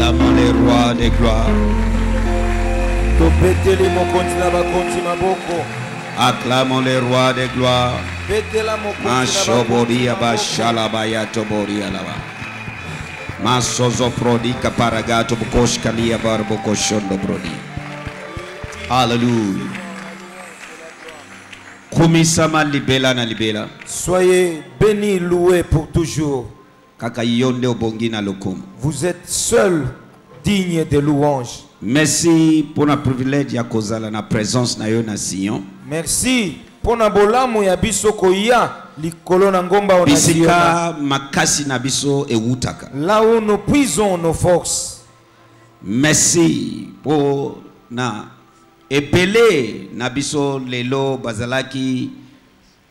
Acclamons les rois des gloires. Acclamons les rois des gloires. Mashoboria bashalabaya toboria lava. Masozo prodi kaparagato bukoshkalia barbo shondo prodi. Hallelujah. Kumisama libela na libela. Soyez bénis, loués pour toujours. Vous êtes seul digne de louange. Merci pour le privilège de la présence na Sion. Merci pour la bolamu ya biso koya likolo na ngomba ona bisika makasi na biso ewutaka. Là où nous puisons nos forces. Merci pour na ebele na biso lelo bazalaki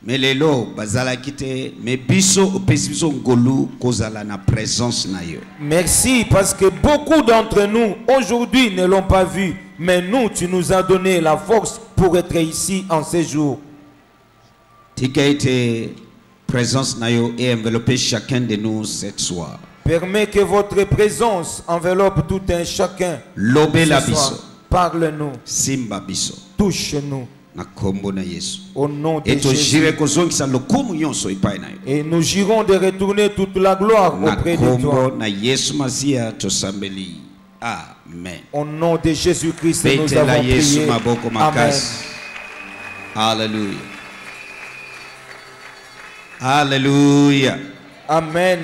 melelo bazalaki te me biso opesiso ngolu kozala na présence na yo. Merci parce que beaucoup d'entre nous aujourd'hui ne l'ont pas vu, mais nous tu nous as donné la force pour être ici en ces jours. Tikaite présence na yo et envelopper chacun de nous cette soir. Permets que votre présence enveloppe tout un chacun. Lobela biso. Parle-nous. Simba biso. Touche-nous. Au nom de Jésus. Et nous jurons de retourner toute la gloire auprès de toi. Amen. Au nom de Jésus-Christ, nous avons prié. Amen. Alléluia. Alléluia. Amen.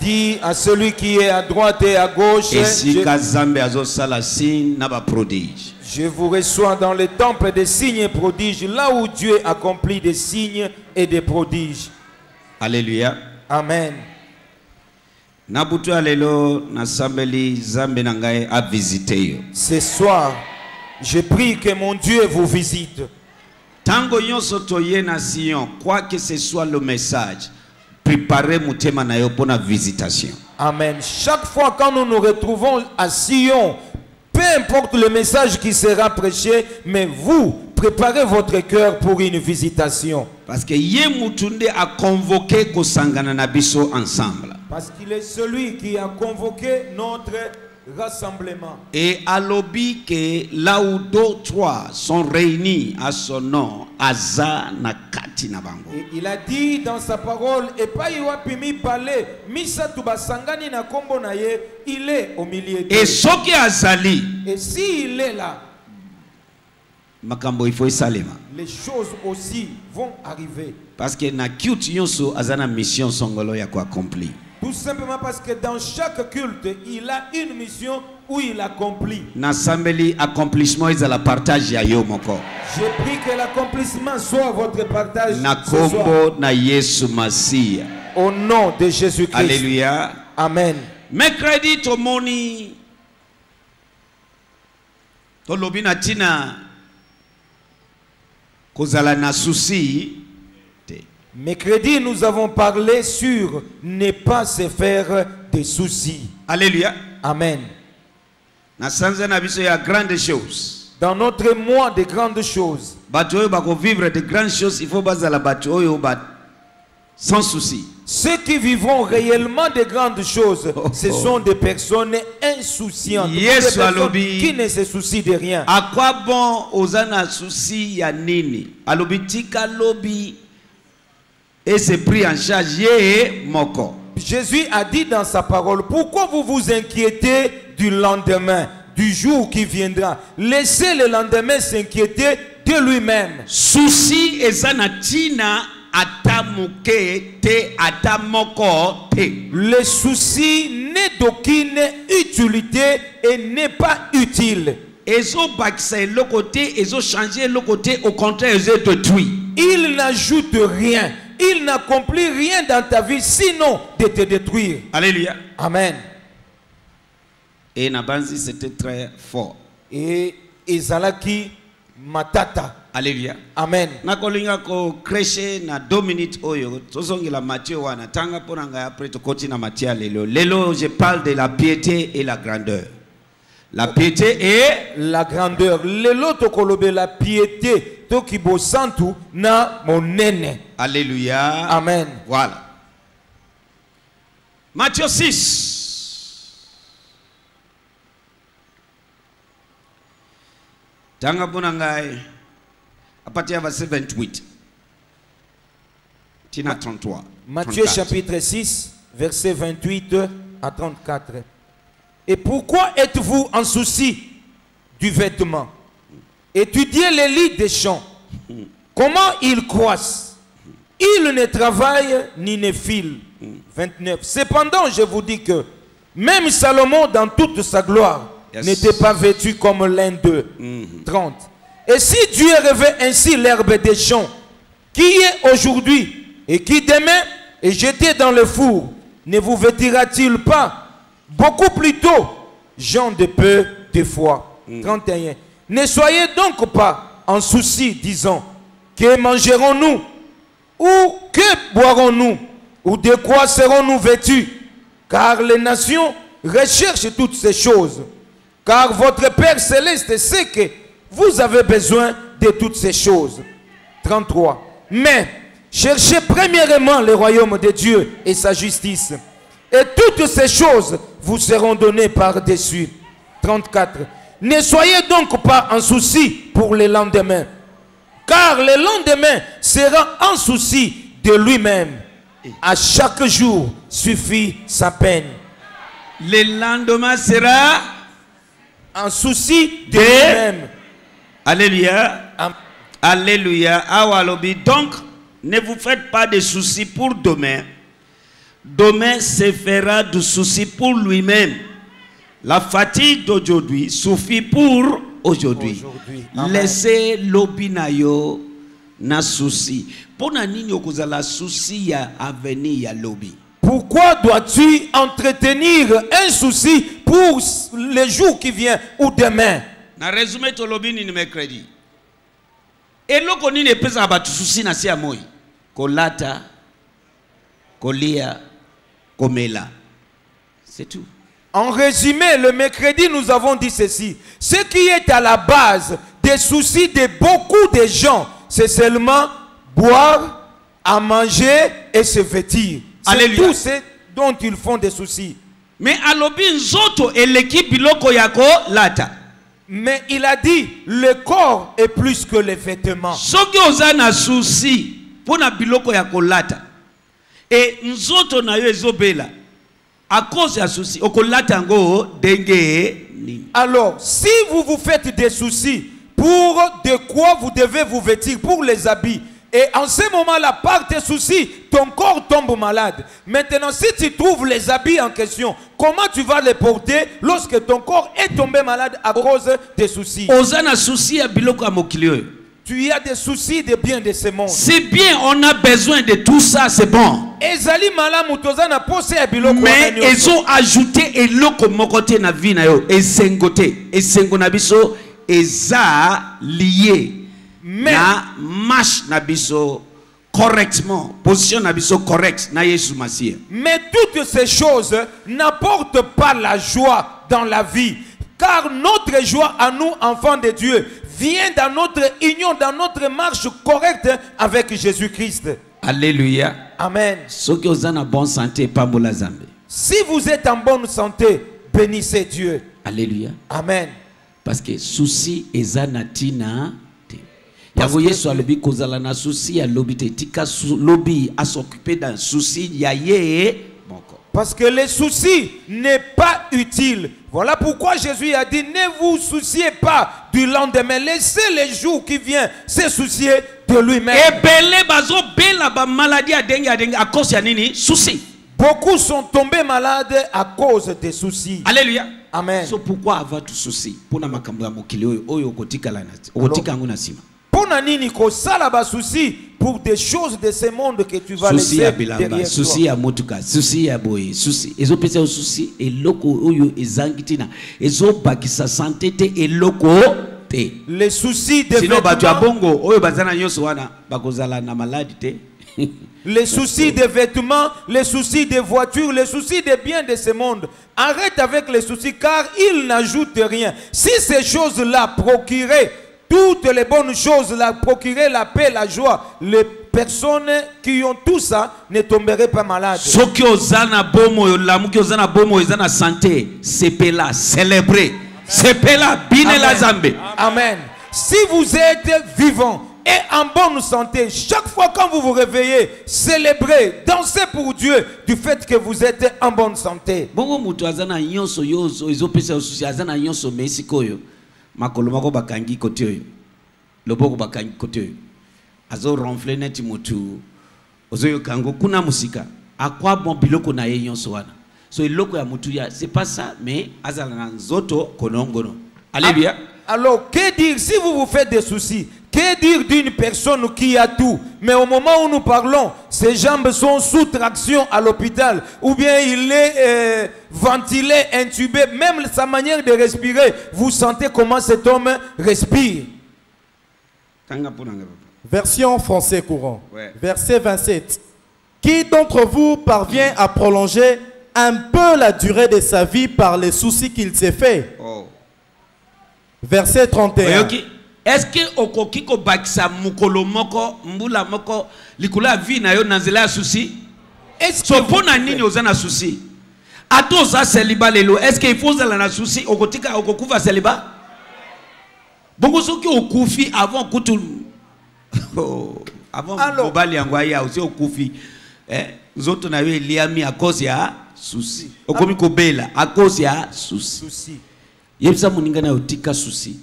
Dis à celui qui est à droite et à gauche, je vous reçois dans le temple des signes et prodiges, là où Dieu accomplit des signes et des prodiges. Alléluia. Amen. Ce soir, je prie que mon Dieu vous visite. Tango yonso toye na Sion, quoi que ce soit le message, préparez mutema na yo pour la visitation. Amen. Chaque fois quand nous nous retrouvons à Sion, peu importe le message qui sera prêché, mais vous préparez votre cœur pour une visitation. Parce que Yemutunde a convoqué Kosangana Nabiso ensemble. Parce qu'il est celui qui a convoqué notre rassemblement. Et à l'obi que là où deux trois sont réunis à son nom, Aza Nakati Nabango. Il a dit dans sa parole, et pas Iwapimi Palé, Misa Tubasangani na kombo na ye, il est au milieu d'eux. Et ce qui Azali, et s'il est là, Makambo il faut salema. Les choses aussi vont arriver. Parce que na culte yonso azana mission songolo ya ko accompli. Tout simplement parce que dans chaque culte, il a une mission où il accomplit. N'assemblée accomplissement ils la partage ya yo moko. Je prie que l'accomplissement soit votre partage. Na kombo na Yesu Masia. Au nom de Jésus-Christ. Alléluia. Amen. Mercredi to moni to lobina tina kozala na souci. Mercredi, nous avons parlé sur ne pas se faire des soucis. Alléluia. Amen. Na sanza na biso ya grandes choses. Dans notre mois de grandes choses. Bato bako vivre de grandes choses, il faut bazala bato oyo bat sans souci. Ceux qui vivront réellement de grandes choses, ce sont des personnes insouciantes, yes, des personnes qui ne se soucient de rien. À quoi bon ozana souci ya nini? Alobi tika lobi et c'est pris en charge ye moko. Jésus a dit dans sa parole, pourquoi vous vous inquiétez du lendemain, du jour qui viendra? Laissez le lendemain s'inquiéter de lui-même. Souci ezanatina atamuke te atamoko te. Le souci n'est d'aucune utilité et n'est pas utile. Ezo bakisa le côté, ezo changer le côté, au contraire ezo détruit. Il n'ajoute rien. Il n'accomplit rien dans ta vie sinon de te détruire. Alléluia. Amen. Et Nabanzi c'était très fort. Et Ezalaki matata. Alléluia. Amen. Nakolinga ko crèche na 2 minutes oyo. Tozongela Matthieu wana tanga ponanga après to koti na Matthieu lelo. Lelo je parle de la piété et la grandeur. La piété et la grandeur. Lelo to kolobe la piété. Tokibo santu na monene. Alléluia. Amen. Voilà. Matthieu 6. Tanga bunangai. À partir du verset 28. Tina 33. Matthieu 34. chapitre 6, verset 28 à 34. Et pourquoi êtes-vous en souci du vêtement? Étudiez les lits des champs. Comment ils croissent? Ils ne travaillent ni ne filent. 29. Cependant, je vous dis que même Salomon, dans toute sa gloire, n'était pas vêtu comme l'un d'eux. 30. Et si Dieu revêt ainsi l'herbe des champs, qui est aujourd'hui et qui demain est jetée dans le four, ne vous vêtira-t-il pas beaucoup plus tôt, gens de peu de foi? 31. Ne soyez donc pas en souci, disant, que mangerons-nous, ou que boirons-nous, ou de quoi serons-nous vêtus? Car les nations recherchent toutes ces choses. Car votre Père Céleste sait que vous avez besoin de toutes ces choses. 33. Mais cherchez premièrement le royaume de Dieu et sa justice, et toutes ces choses vous seront données par-dessus. 34. Ne soyez donc pas en souci pour le lendemain, car le lendemain sera en souci de lui-même. À chaque jour suffit sa peine. Le lendemain sera en souci de lui-même. Alléluia. Am- Alléluia. Awalobi. Donc, ne vous faites pas de soucis pour demain. Demain se fera du souci pour lui-même. La fatigue d'aujourd'hui suffit pour aujourd'hui. Amen. Laissez l'obinayo na souci. Pour nani okozala souci ya avenir ya lobby. Pourquoi dois-tu entretenir un souci pour les jours qui viennent ou demain? Na résumé to lobby ni mercredi. Eloko nini pesa batu souci na sia moi. Kolata, kolia, komela. C'est tout. En résumé, le mercredi, nous avons dit ceci. Ce qui est à la base des soucis de beaucoup de gens, c'est seulement boire, à manger et se vêtir. C'est Alléluia. tout ce dont ils font des soucis. Mais alobi nzoto eleki biloko yako lata. Mais il a dit, le corps est plus que les vêtements. Soki oza na souci pona biloko yako lata. Et nzoto na yo ezobela. À cause de souci, okolata ngo denge ni. Alors, si vous vous faites des soucis pour de quoi vous devez vous vêtir, pour les habits, et en ce moment-là, par tes soucis, ton corps tombe malade. Maintenant, si tu trouves les habits en question, comment tu vas les porter lorsque ton corps est tombé malade à cause des soucis? Oza na souci ya biloko ya mokili oyo. Tu as des soucis de bien de ce monde. C'est bien, on a besoin de tout ça, c'est bon. Ezali malamu tozana pose ya biloko Mais wana ils ont ajouté eloko mokote na vie na yo, esengote, esengo na biso eza lié. Mais Na marche na biso correctement, position na biso correct na Yesu Masia. Mais toutes ces choses n'apportent pas la joie dans la vie. Car notre joie à nous, enfants de Dieu, vient dans notre union, dans notre marche correcte avec Jésus-Christ. Alléluia. Amen. Soki oza na bonne santé pambola Zambe. Si vous êtes en bonne santé, bénissez Dieu. Alléluia. Amen. Parce que souci eza na tina te. Parce Yango que- Yesu alobi kozala na souci ya lobi te. Tika lobi à s'occuper d'un souci ya ye moko. Parce que le souci n'est pas utile. Voilà pourquoi Jésus a dit, ne vous souciez pas du lendemain. Laissez les jours qui viennent se soucier de lui-même. Ebele bazo bela ba maladie adenge à cause ya nini souci. Beaucoup sont tombés malades à cause des soucis. Alléluia. Amen. So pourquoi avoir tout souci? Pona makambo ya mokili oyo oyo okotika la na. Okotika ngo na sima. Pour nani kosala ba souci pour des choses de ce monde que tu vas Souci laisser ya bilamba, derrière souci toi. ya motuka, souci ya boye, souci. Ezopesa yo souci eloko oyo ezangitina. Ezobakisa santé te eloko te. Les soucis des Sinon batu ya vêtements, bongo oyo bazana nyonso wana bakozala na maladi te. les soucis des vêtements, les soucis des voitures, les soucis des biens de ce monde. Arrête avec les soucis car ils n'ajoutent rien. Si ces choses-là procuraient toutes les bonnes choses, procuraient la paix, la joie, personnes qui ont tout ça ne tomberaient pas malades. Soki ozana bomo lamuki ozana bomo ezana santé, sepela célébrer. Sepela bine la zambe. Amen. Si vous êtes vivant et en bonne santé, chaque fois quand vous vous réveillez, célébrez, dansez pour Dieu du fait que vous êtes en bonne santé. Bongo mutu azana nyonso yozo ezopesa osusi azana nyonso mesikoyo. Makolo mako bakangi kote oyo. Loboko bakangi kote oyo. Azo ronfle neti mutu. Ozoyo kango kuna musika. Akwa bon biloko na ye nyonso wana. So iloko ya mutu ya c'est pas ça mais azala na nzoto konongono. Alléluia. Alors que dire si vous vous faites des soucis? Que dire d'une personne qui a tout, mais au moment où nous parlons, ses jambes sont sous traction à l'hôpital, ou bien il est ventilé, intubé, même sa manière de respirer, vous sentez comment cet homme respire. Version français courant. Ouais. Verset 27. Qui d'entre vous parvient à prolonger un peu la durée de sa vie par les soucis qu'il s'est fait? Oh. Verset 31. Okay. Est-ce que okoki ko bakisa mukolo moko mbula moko likula vi na yo nanzela souci? Est-ce que pona nini ozana souci? Ato za celibat lelo, est-ce que il faut za na souci okotika okokufa celibat? Bongo soki okufi avant kutu avant mobali yango ya aussi okufi nzoto na yo liami à cause ya souci. Okomi ko bela à cause ya souci. Yebisa muninga na otika souci.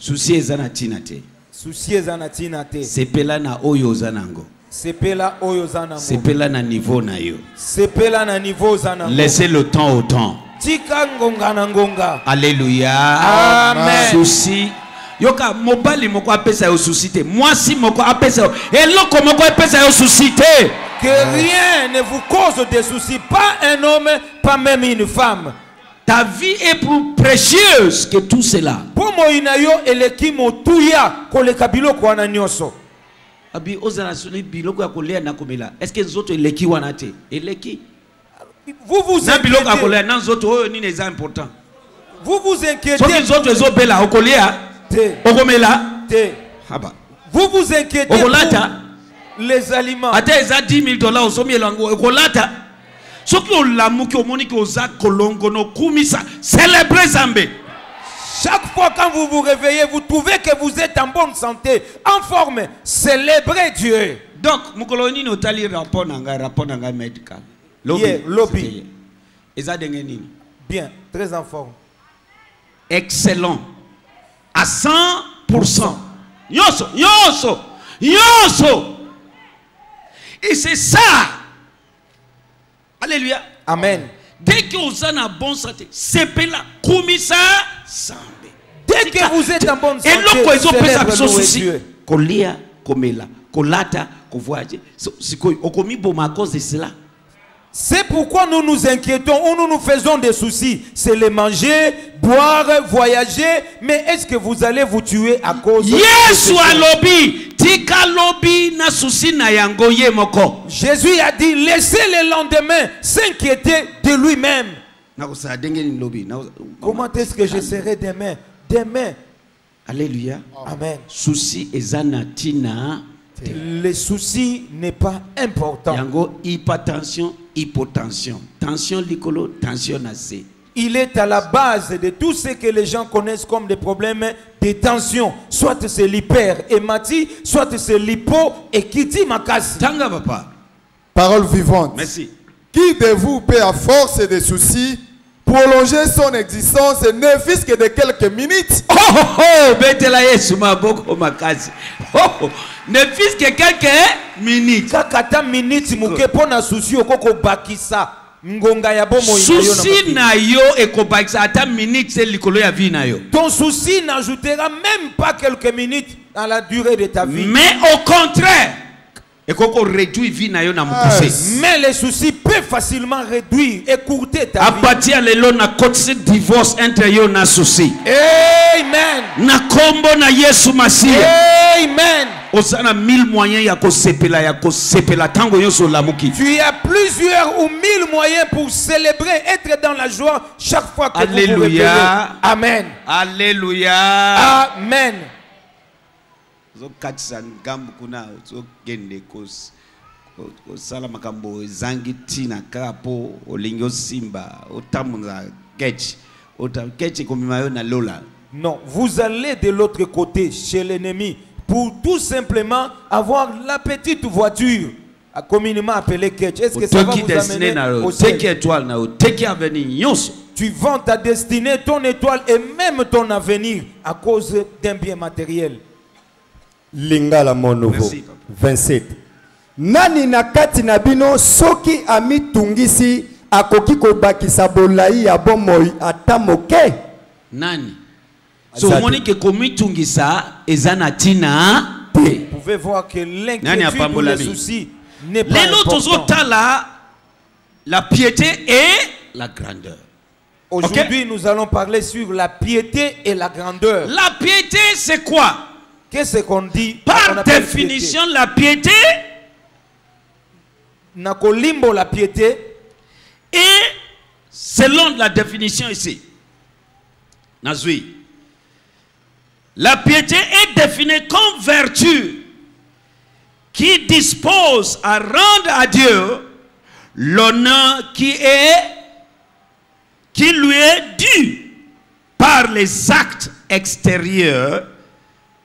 Souci ezana tina te. Souci ezana tina te. Sepela na oyo zanango. Sepela oyo zanango. Sepela na niveau na yo. Sepela na niveau zanango. Laissez le temps au temps. Tika ngonga na ngonga. Alléluia. Amen. Souci. Yoka mobali moko apesa yo souci te. Moi si moko apesa yo. Eloko moko apesa yo souci te. Que rien ne vous cause des soucis. Pas un homme, pas même une femme. Ta vie est plus précieuse que tout cela. Abi ozana soli biloko ya kolea na komela. Est-ce que nzoto eleki wana te? Eleki. Vous vous na biloko ya kolea na nzoto oyo nini eza important. Vous vous inquiétez. Soki nzoto ezobela okolea te. Okomela te. Haba. Vous vous inquiétez okolata les aliments. Ata eza $10,000 osomi elango okolata. Soki olamuki omoni ki oza kolongo no kumisa célébrer Zambé. Chaque fois quand vous vous réveillez, vous trouvez que vous êtes en bonne santé, en forme, célébrez Dieu. Donc, mukoloni no tali rapport nanga medical. Lobby. Eza denge nini? Bien, très en forme. Excellent. À 100%. Yoso, yoso, yoso. Et c'est ça. Alléluia. Amen. Dès que vous êtes en bonne santé, c'est là, kumisa Zambé. Dès que vous êtes en bonne santé, et l'autre ils ont fait ça souci. Kolia, komela, kolata, kovoyager. Sikoy, okomi boma à cause de cela. C'est pourquoi nous nous inquiétons ou nous nous faisons des soucis. C'est les manger, boire, voyager. Mais est-ce que vous allez vous tuer à cause de cela? Lobby. Tika lobby na souci na yango ye moko. Jésus a dit laissez le lendemain s'inquiéter de lui-même. Comment est-ce que je serai demain? Demain. Alléluia. Amen. Souci ezana tina. Les soucis n'est pas important. Yango hypertension, hypotension. Tension likolo, tension assez. Il est à la base de tout ce que les gens connaissent comme des problèmes de tension. Soit c'est l'hyper-hématie, soit c'est l'hypo-équity makasi. Tanga papa. Parole vivante. Merci. Qui de vous peut à force des soucis prolonger son existence ne fût-ce que de quelques minutes? Oh oh oh, betela Yesu maboko makasi. Oh oh, ne fût-ce que quelques minutes. Kakata minutes muke pona souci okoko bakisa. Souci na yo ekobakisa ata minutes c'est likolo ya vie na yo. Ton souci n'ajoutera même pas quelques minutes dans la durée de ta vie. Mais au contraire, ekoko réduit vie na yo na mukuse. Mais les soucis peuvent facilement réduire, écourter ta vie. À partir de là, na kotse divorce entre yo na souci. Amen. Na kombo na Yesu Masihi. Amen. Osana 1000 moyens ya kosepela tango yoso lamuki. Tu as plusieurs ou 1000 moyens pour célébrer, être dans la joie chaque fois que vous vous réveillez. Amen. Alléluia. Amen. zo katisa ngambu kuna zo gende kos sala makambo zangi tina kapo olingo simba otamunza ketch otaketch komimayo na lola. Non, vous allez de l'autre côté chez l'ennemi pour tout simplement avoir la petite voiture communément appelée ketch. Est-ce que ça va vous amener au ciel? Tu vends ta destinée, ton étoile et même ton avenir à cause d'un bien matériel. Lingala mon nouveau. 27. Nani nakati nabino soki ami tungisi akoki kobakisa bolai ya bomoi atamoke. Nani? So monique komi tungisa ezana tina. Vous pouvez voir que l'inquiétude ou le souci n'est pas important. La piété et la grandeur. Aujourd'hui, nous allons parler sur la piété et la grandeur. La piété, c'est quoi? Qu'est-ce qu'on dit? Par définition, la piété. Nakolimbo la piété. Et selon la définition ici, Nazui, la piété est définie comme vertu qui dispose à rendre à Dieu l'honneur qui lui est dû par les actes extérieurs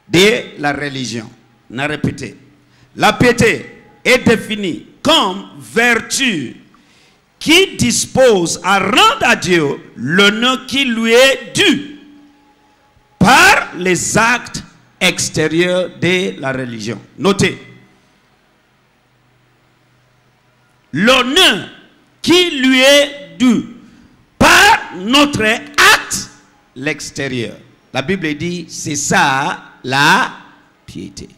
de la religion. On a répété. La piété est définie comme vertu qui dispose à rendre à Dieu l'honneur qui lui est dû par les actes extérieurs de la religion. Notez. L'honneur qui lui est dû par notre acte l'extérieur. La Bible dit c'est ça la piété.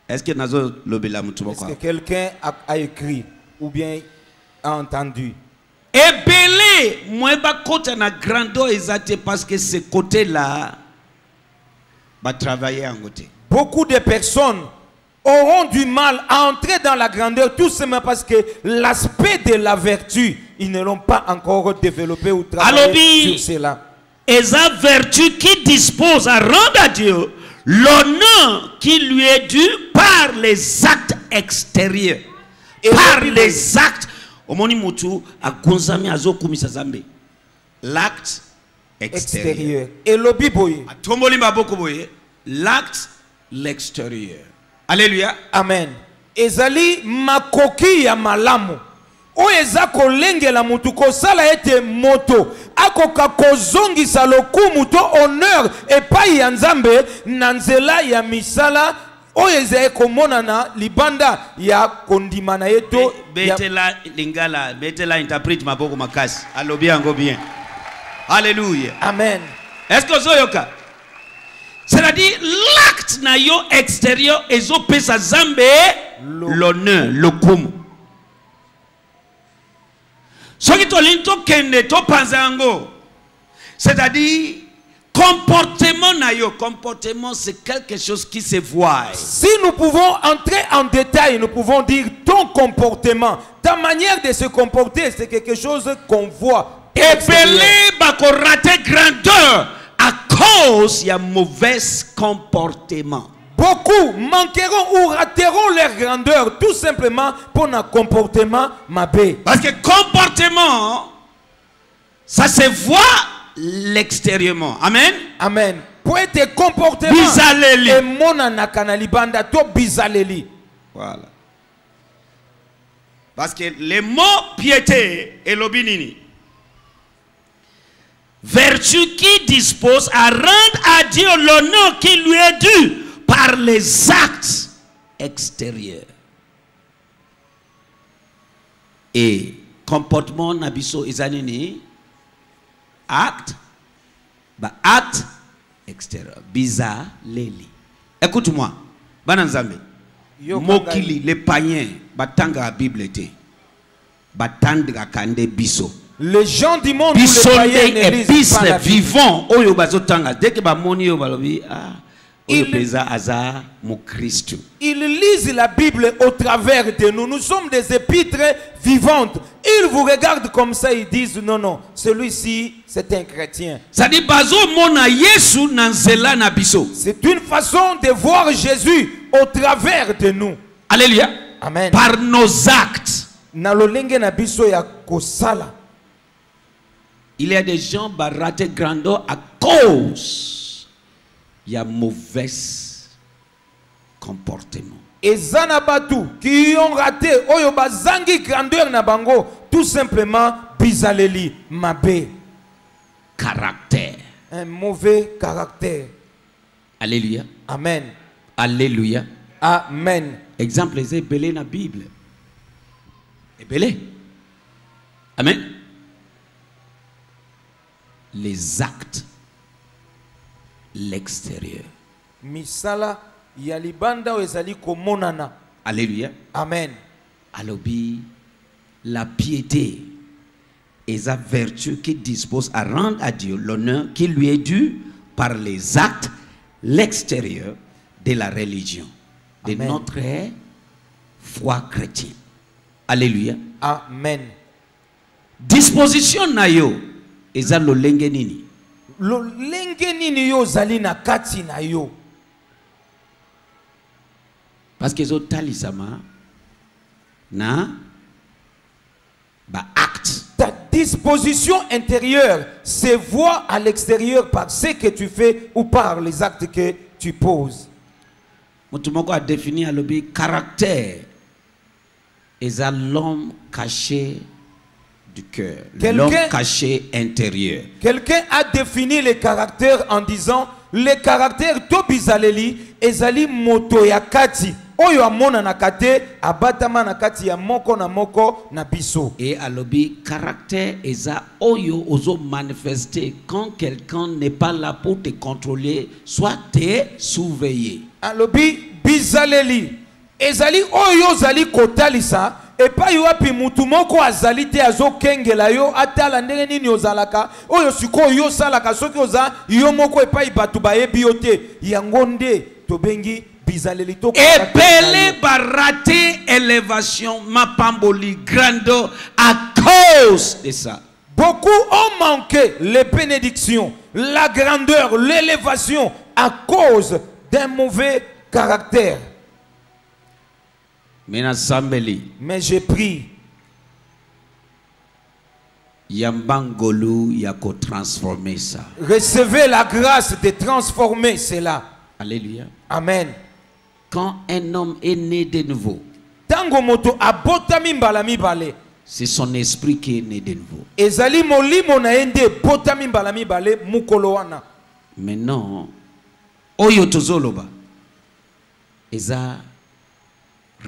Est-ce que quelqu'un a écrit ou bien a entendu? Et belé, moi ba côté na grandeur exacte parce que ce côté-là va travailler en côté. Beaucoup de personnes auront du mal à entrer dans la grandeur tout simplement parce que l'aspect de la vertu, ils ne l'ont pas encore développé ou travaillé sur cela. Et sa vertu qui dispose à rendre à Dieu l'honneur qui lui est dû par les actes extérieurs. Et par les actes. L'acte extérieur. Et le biboye. L'acte l'extérieur. Alléluia. Amen. Ezali makoki ya malamu. O eza kolengela mutu kosala ete moto akoka kozongisa lokumu to honneur epai ya Nzambe na nzela ya misala o eza komona na libanda ya kondimana yeto betela lingala betela interprète maboko makasi alobi yango bien. Alléluia. Amen. Est-ce que zoyoka? C'est-à-dire l'acte na yo extérieur ezo pesa Nzambe l'honneur lokumu. C'est-à-dire comportement nayo, comportement c'est quelque chose qui se voit. Si nous pouvons entrer en détail, nous pouvons dire ton comportement, ta manière de se comporter, c'est quelque chose qu'on voit. Et belé bako rater grandeur à cause il y a mauvais comportement. Beaucoup manqueront ou rateront leur grandeur tout simplement pour un comportement mabé. Parce que comportement, ça se voit l'extérieurement. Amen. Amen. Pour être comportement, bizaleli. Et mona nakanali banda to bizaleli. Voilà. Parce que le mot piété est l'obinini. Vertu qui dispose à rendre à Dieu l'honneur qui lui est dû par les actes extérieurs. Et comportement nabiso ezanini acte extérieur bizarre leli. Écoute-moi bananzambe mokili les païens batanga la Bible était batanga kande biso. Les gens du monde les païens ne lisent pas la Bible. Vivant oyo bazotanga dès que ba moni yo balobi Ils lisent la Bible au travers de nous. Nous sommes des épîtres vivantes. Ils vous regardent comme ça, ils disent non, non, celui-ci, c'est un chrétien. C'est une façon de voir Jésus au travers de nous. Alléluia. Amen. Par nos actes. Il y a des gens qui ont raté grandeur à cause de mauvais comportement. Et Zanabatu qui ont raté oyo bazangi grandeur na bango tout simplement bizaleli mabe caractère, un mauvais caractère. Alléluia. Amen. Alléluia. Amen. Exemple les belé na Bible. Belé. Amen. Les actes, l'extérieur. Misala yalibanda ezali komonana. Alléluia. Amen. Alobi, la piété est sa vertu qui dispose à rendre à Dieu l'honneur qui lui est dû par les actes, l'extérieur de la religion, de Amen. notre foi chrétienne. Alléluia. Amen. Disposition na yo eza lolenge nini? Lolenge nini yo zali na kati na yo? Parce que zo talisama na ba acte. Ta disposition intérieure se voit à l'extérieur par ce que tu fais ou par les actes que tu poses. Mutumoko a défini alobi caractère eza l'homme caché du cœur, l'homme caché intérieur. Quelqu'un a défini le caractère en disant le caractère to bizaleli ezali moto ya kati oyo amona na kate abatama na kati ya moko na moko na biso. Et alobi caractère eza oyo ozo manifester quand quelqu'un n'est pas là pour te contrôler, soit te surveiller. Alobi bizaleli ezali oyo zali kotalisa et pas yo api mutu moko azali te azo kengela yo atala ndenge nini ozalaka oyo siko yo salaka soki oza yo moko e pas batu bayebi yo te yango nde tobengi bizaleli to epele barate élévation mapamboli grandeur à cause de ça. Beaucoup ont manqué les bénédictions, la grandeur, l'élévation à cause d'un mauvais caractère. Mais j'ai pris Yambangolu yako transformer ça. Recevez la grâce de transformer cela. Alléluia. Amen. Quand un homme est né de nouveau, tango moto abotami mbala mibale, c'est son esprit qui est né de nouveau. Ezali molimo na ende botami mbala mibale mukolo wana. Maintenant, oyo tozoloba eza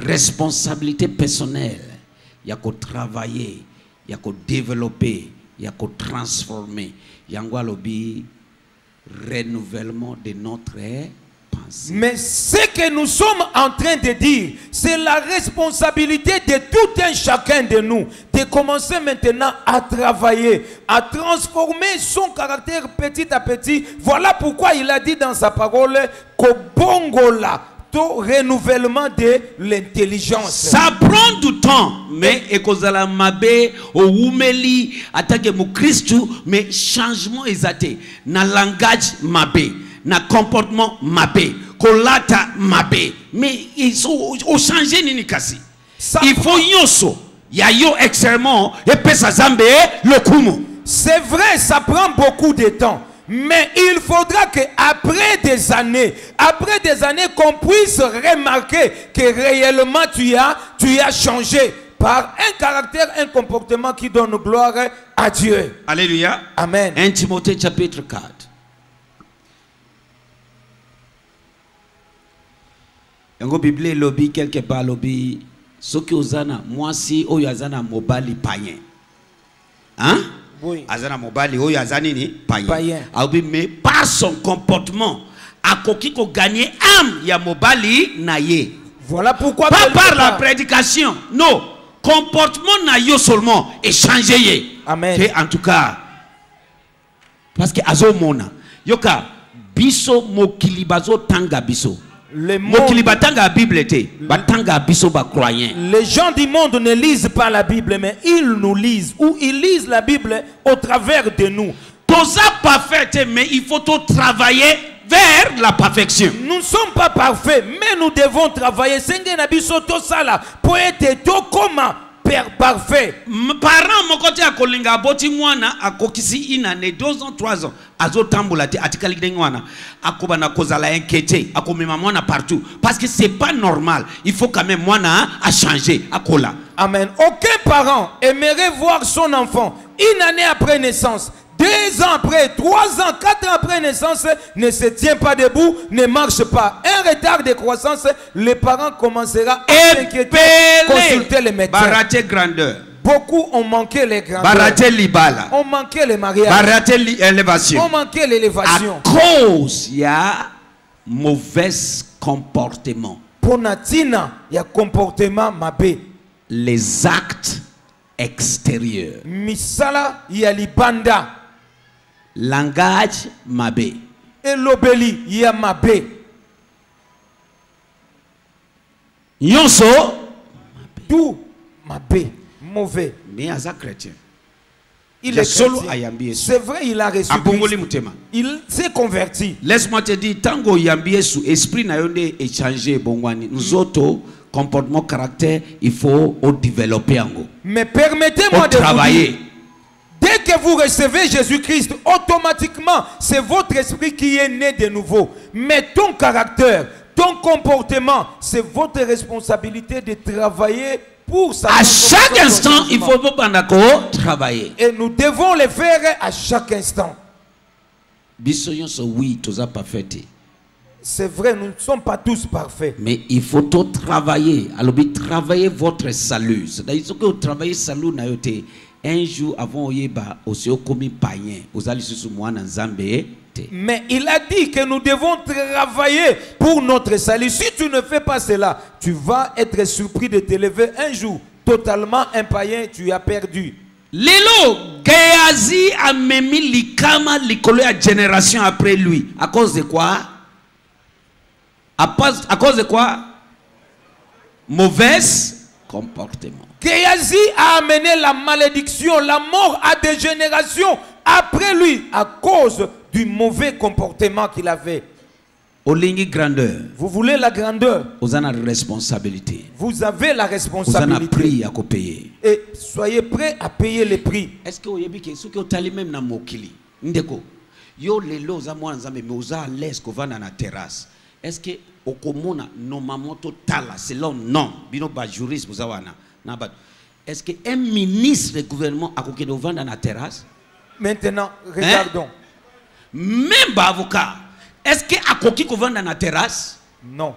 responsabilité personnelle, il y a qu'à travailler, il y a qu'à développer, il y a qu'à transformer. Il y a un renouvellement de notre pensée. Mais ce que nous sommes en train de dire, c'est la responsabilité de tout un chacun de nous de commencer maintenant à travailler, à transformer son caractère petit à petit. Voilà pourquoi il a dit dans sa parole qu'au bongola, renouvellement de l'intelligence. Ça prend du temps, mais ekozala mabe o umeli atake mu Christu, mais changement exacté na langage mabe, na comportement mabe, kolata mabe, mais il faut changer nini kasi. Il faut yoso ya yo extrêmement et pesa zambe le kumu. C'est vrai, ça prend beaucoup de temps. Mais il faudra qu'après des années, qu'on puisse remarquer que réellement tu as changé par un caractère, un comportement qui donne gloire à Dieu. Alléluia. Amen. 1 Timothée chapitre 4. Yango Bible lobby quelque part lobby soki ozana mwasi oyo azana mobali païen. Hein? Oui. Azana mobali oyo azani ni païen. Mais par son comportement akoki ko gagner âme ya mobali na ye. Voilà pourquoi pas par la prédication. Non, comportement na yo seulement et changer ye. Amen. Et en tout cas parce que azomona yoka biso mokili bazo tanga biso. Le Mokili monde, batanga Bible te, batanga biso ba croyant. les gens du monde ne lisent pas la Bible, mais ils nous lisent, ou ils lisent la Bible au travers de nous. Toza parfait, mais il faut tout travailler vers la perfection. Nous ne sommes pas parfaits, mais nous devons travailler. Senge na biso to sala pour être to koma parfait. Parent mon côté a kolinga boti mwana akokisi inane 2 ans 3 ans azo tambola te atikali ngwana akoba na kozala inquiété akomema mwana partout parce que c'est pas normal. Il faut quand même mwana a changer akola. Amen. Aucun parent aimerait voir son enfant une année après naissance, 2 ans après, 3 ans, 4 ans après naissance, ne se tient pas debout, ne marche pas. Un retard de croissance, les parents commenceront à s'inquiéter, consulter les médecins. Baraté grandeur. Beaucoup ont manqué les grandeurs. Baraté libala. Ont manqué les mariages. Baraté élévation. Ont manqué l'élévation. À cause il y a mauvais comportement. Ponatina, il y a comportement mabé. Les actes extérieurs. Misala, il y a libanda. Langage mabé. Et l'obéli, il y a mabé. Yonso Tout mabé, mauvais. mais aza chrétien. Il est solo chrétien. ayambi Yesu. C'est vrai, il a reçu Abongoli Christ. mutema. Il s'est converti. Laisse-moi te dire, tango yambi Yesu, esprit na yonde échanger bongwani. Nous autres, comportement, caractère, il faut développer ango. Mais permettez-moi de vous Travailler. dire, dès que vous recevez Jésus-Christ, automatiquement, c'est votre esprit qui est né de nouveau. Mais ton caractère, ton comportement, c'est votre responsabilité de travailler pour ça. À chaque instant, il faut travailler. Et nous devons le faire à chaque instant. Bisoyon so oui, toza parfait. C'est vrai, nous ne sommes pas tous parfaits. Mais il faut tout travailler. Alors, travailler votre salut. C'est-à-dire que vous travaillez salut na yote. Un jour avant Oyeba, aussi commis païen, vous allez sur moi dans Zambé. Mais il a dit que nous devons travailler pour notre salut. Si tu ne fais pas cela, tu vas être surpris de te lever un jour. Totalement un païen, tu as perdu. Lelo, Géasi a memi likama likolo ya génération après lui. À cause de quoi? À cause de quoi? Mauvais comportement. Géasi a amené la malédiction, la mort à des générations après lui à cause du mauvais comportement qu'il avait. Olingi grandeur. Vous voulez la grandeur? Vous avez la responsabilité. Vous avez la Vous avez responsabilité. un prix à payer. Et soyez prêts à payer les prix. Est-ce que vous avez vu ce que vous avez même dans Mokili? Ndeko. Yo lelo za mwana nzambe mais vous avez l'aise que vous na terrasse. Est-ce que au komona normalement total selon non bino ba juriste vous avez na. Est-ce qu'un ministre du gouvernement a coqué de vendre dans la terrasse? Maintenant, regardons. Même avocat. Est-ce qu'il a coqué de vendre dans la terrasse? Non.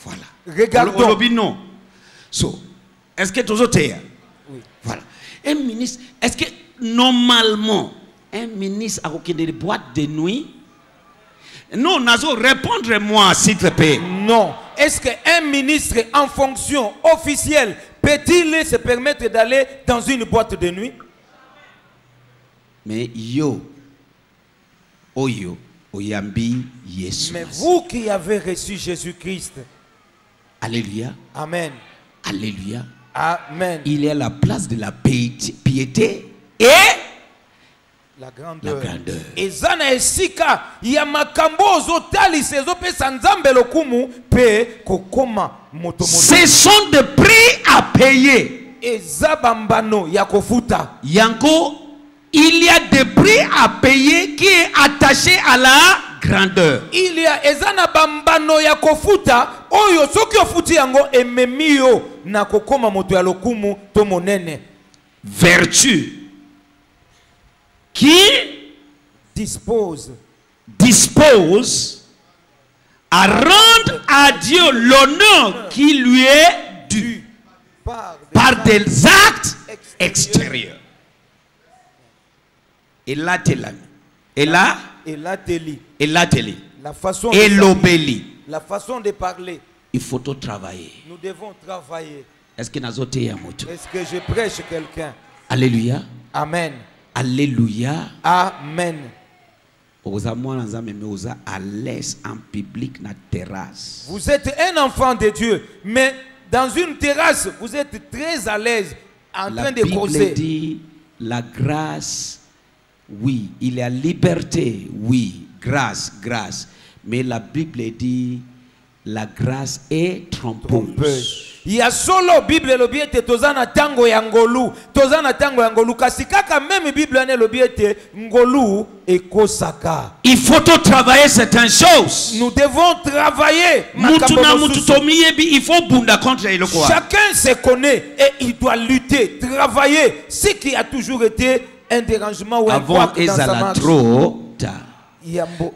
Voilà. Regardons. Non. So, est-ce que tout autres? Oui. Voilà. Un ministre, est-ce que normalement, un ministre a coqué de boîte de nuit? Non, Nazo, répondre-moi s'il te plaît. Non. Est-ce qu'un ministre en fonction officielle peut-il se permettre d'aller dans une boîte de nuit? Mais yo, oyambi Yesu. Mais vous qui avez reçu Jésus-Christ. Alléluia. Amen. Alléluia. Amen. Il est à la place de la piété et la grandeur. La grandeur. Ezana esika ya makambo ozotali sezopesa nzambe lokumu pe kokoma motomoto. Ce sont des prix à payer. Ezabambano ya kofuta. Yanko, il y a des prix à payer qui est attaché à la grandeur. Il y a ezana bambano ya kofuta oyo soki ofuti yango ememio na kokoma moto ya lokumu to monene. Vertu qui dispose à rendre à Dieu l'honneur qui lui est dû par des actes extérieurs. Et là, la façon et l'obéli. La façon de parler. Il faut tout travailler. Nous devons travailler. Est-ce que nous avons Est-ce que je prêche quelqu'un? Alléluia. Amen. Alléluia. Amen. oza mwana nzambe mais oza à l'aise en public na terrasse. Vous êtes un enfant de Dieu, mais dans une terrasse, vous êtes très à l'aise en train de causer. La Bible dit la grâce, oui, il y a liberté, oui, grâce, grâce. Mais la Bible dit la grâce est trompeuse. Il y a solo Bible lobiete tozana tango ya ngolu, tozana tango ya ngolu kasikaka même Bible ane lobiete ngolu et kosaka. Il faut travailler certaines choses. Nous devons travailler. Il faut bunda contre le quoi. Chacun se connaît et il doit lutter, travailler. Ce qui a toujours été un dérangement ou un avant dans sa marche. trop tard.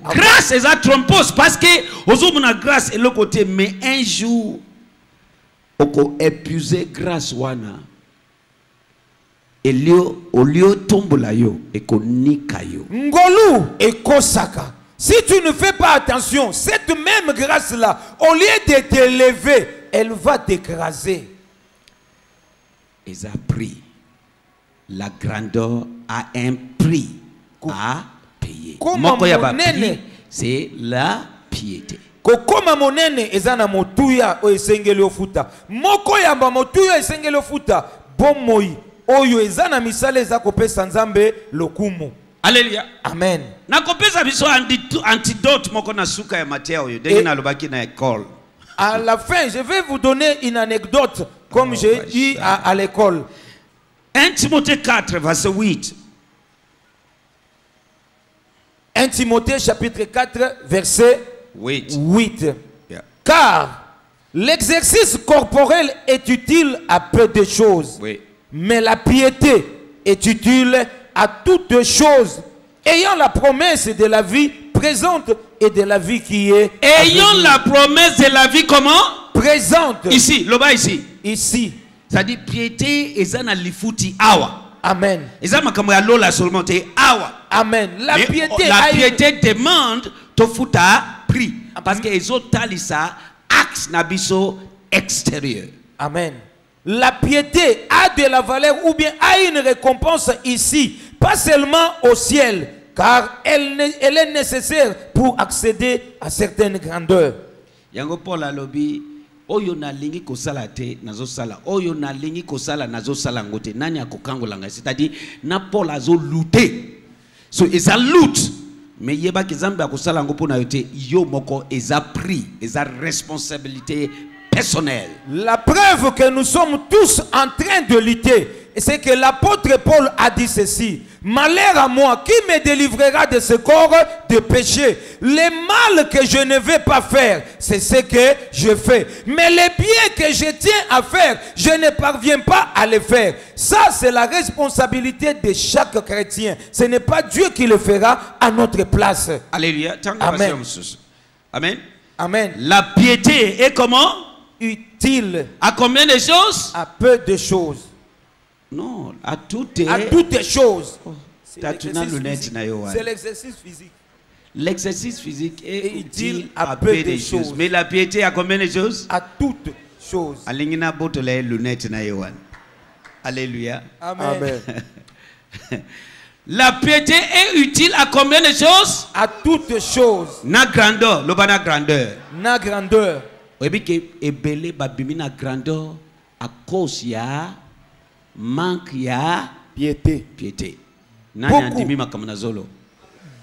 Grâce est à trompose parce que aux hommes grâce est le côté mais un jour oko épuiser grâce wana au lieu tombola yo ekonika yo ngolu ekosaka. Si tu ne fais pas attention, cette même grâce là au lieu de t'élever, elle va t'écraser. Ils ont pris la grandeur a un prix à payer. C'est la piété. Kokoma monene ezana motuya o esengeli ofuta. Moko yamba motuya esengeli ofuta. Bomoi oyo ezana misale za kopesa nzambe lokumu. Alléluia. Amen. Na kopesa biso antidote moko na suka ya Matthieu oyo ndenge na lobaki na école. À la fin, je vais vous donner une anecdote comme j'ai dit à l'école. 1 Timothée 4 verset 8. 1 Timothée chapitre 4 verset 8. Yeah. Car l'exercice corporel est utile à peu de choses, oui. Mais la piété est utile à toutes choses, ayant la promesse de la vie présente et de la vie qui est ayant la promesse de la vie comment? Présente. Ici, là-bas ici. Ici. Ça dit piété et na lifuti awa. Amen. Amen. La piété demande to futa prix parce que les autres talisa axe nabiso extérieur. Amen. La piété a de la valeur ou bien a une récompense ici, pas seulement au ciel, car elle est nécessaire pour accéder à certaines grandeurs. Yango Paul alobi oyo na lingi kosala te nazo sala oyo na lingi kosala nazo sala ngote nani akokangolanga, c'est-à-dire na Paul azo lutter. So eza lutte mais yeba kizambe akosala ngo pona yote yo moko eza prix eza responsabilité personnelle. La preuve que nous sommes tous en train de lutter, c'est que l'apôtre Paul a dit ceci: malheur à moi, qui me délivrera de ce corps de péché? Le mal que je ne vais pas faire, c'est ce que je fais. Mais les biens que je tiens à faire, je ne parviens pas à les faire. Ça, c'est la responsabilité de chaque chrétien. Ce n'est pas Dieu qui le fera à notre place. Alléluia. Amen. Amen. Amen. La piété est comment? Utile. À combien de choses? À peu de choses. Non, à toutes les choses. C'est l'exercice physique. L'exercice physique est utile à peu de choses. Mais la piété à combien de choses? À toutes choses. Alingina botole lunettes na yowan. Alléluia. Amen. La piété est utile à combien de choses? À toutes choses. Na grandeur, lobana grandeur. Na grandeur. Ebike ebele babimi na grandeur à cause ya manque ya piété. Piété.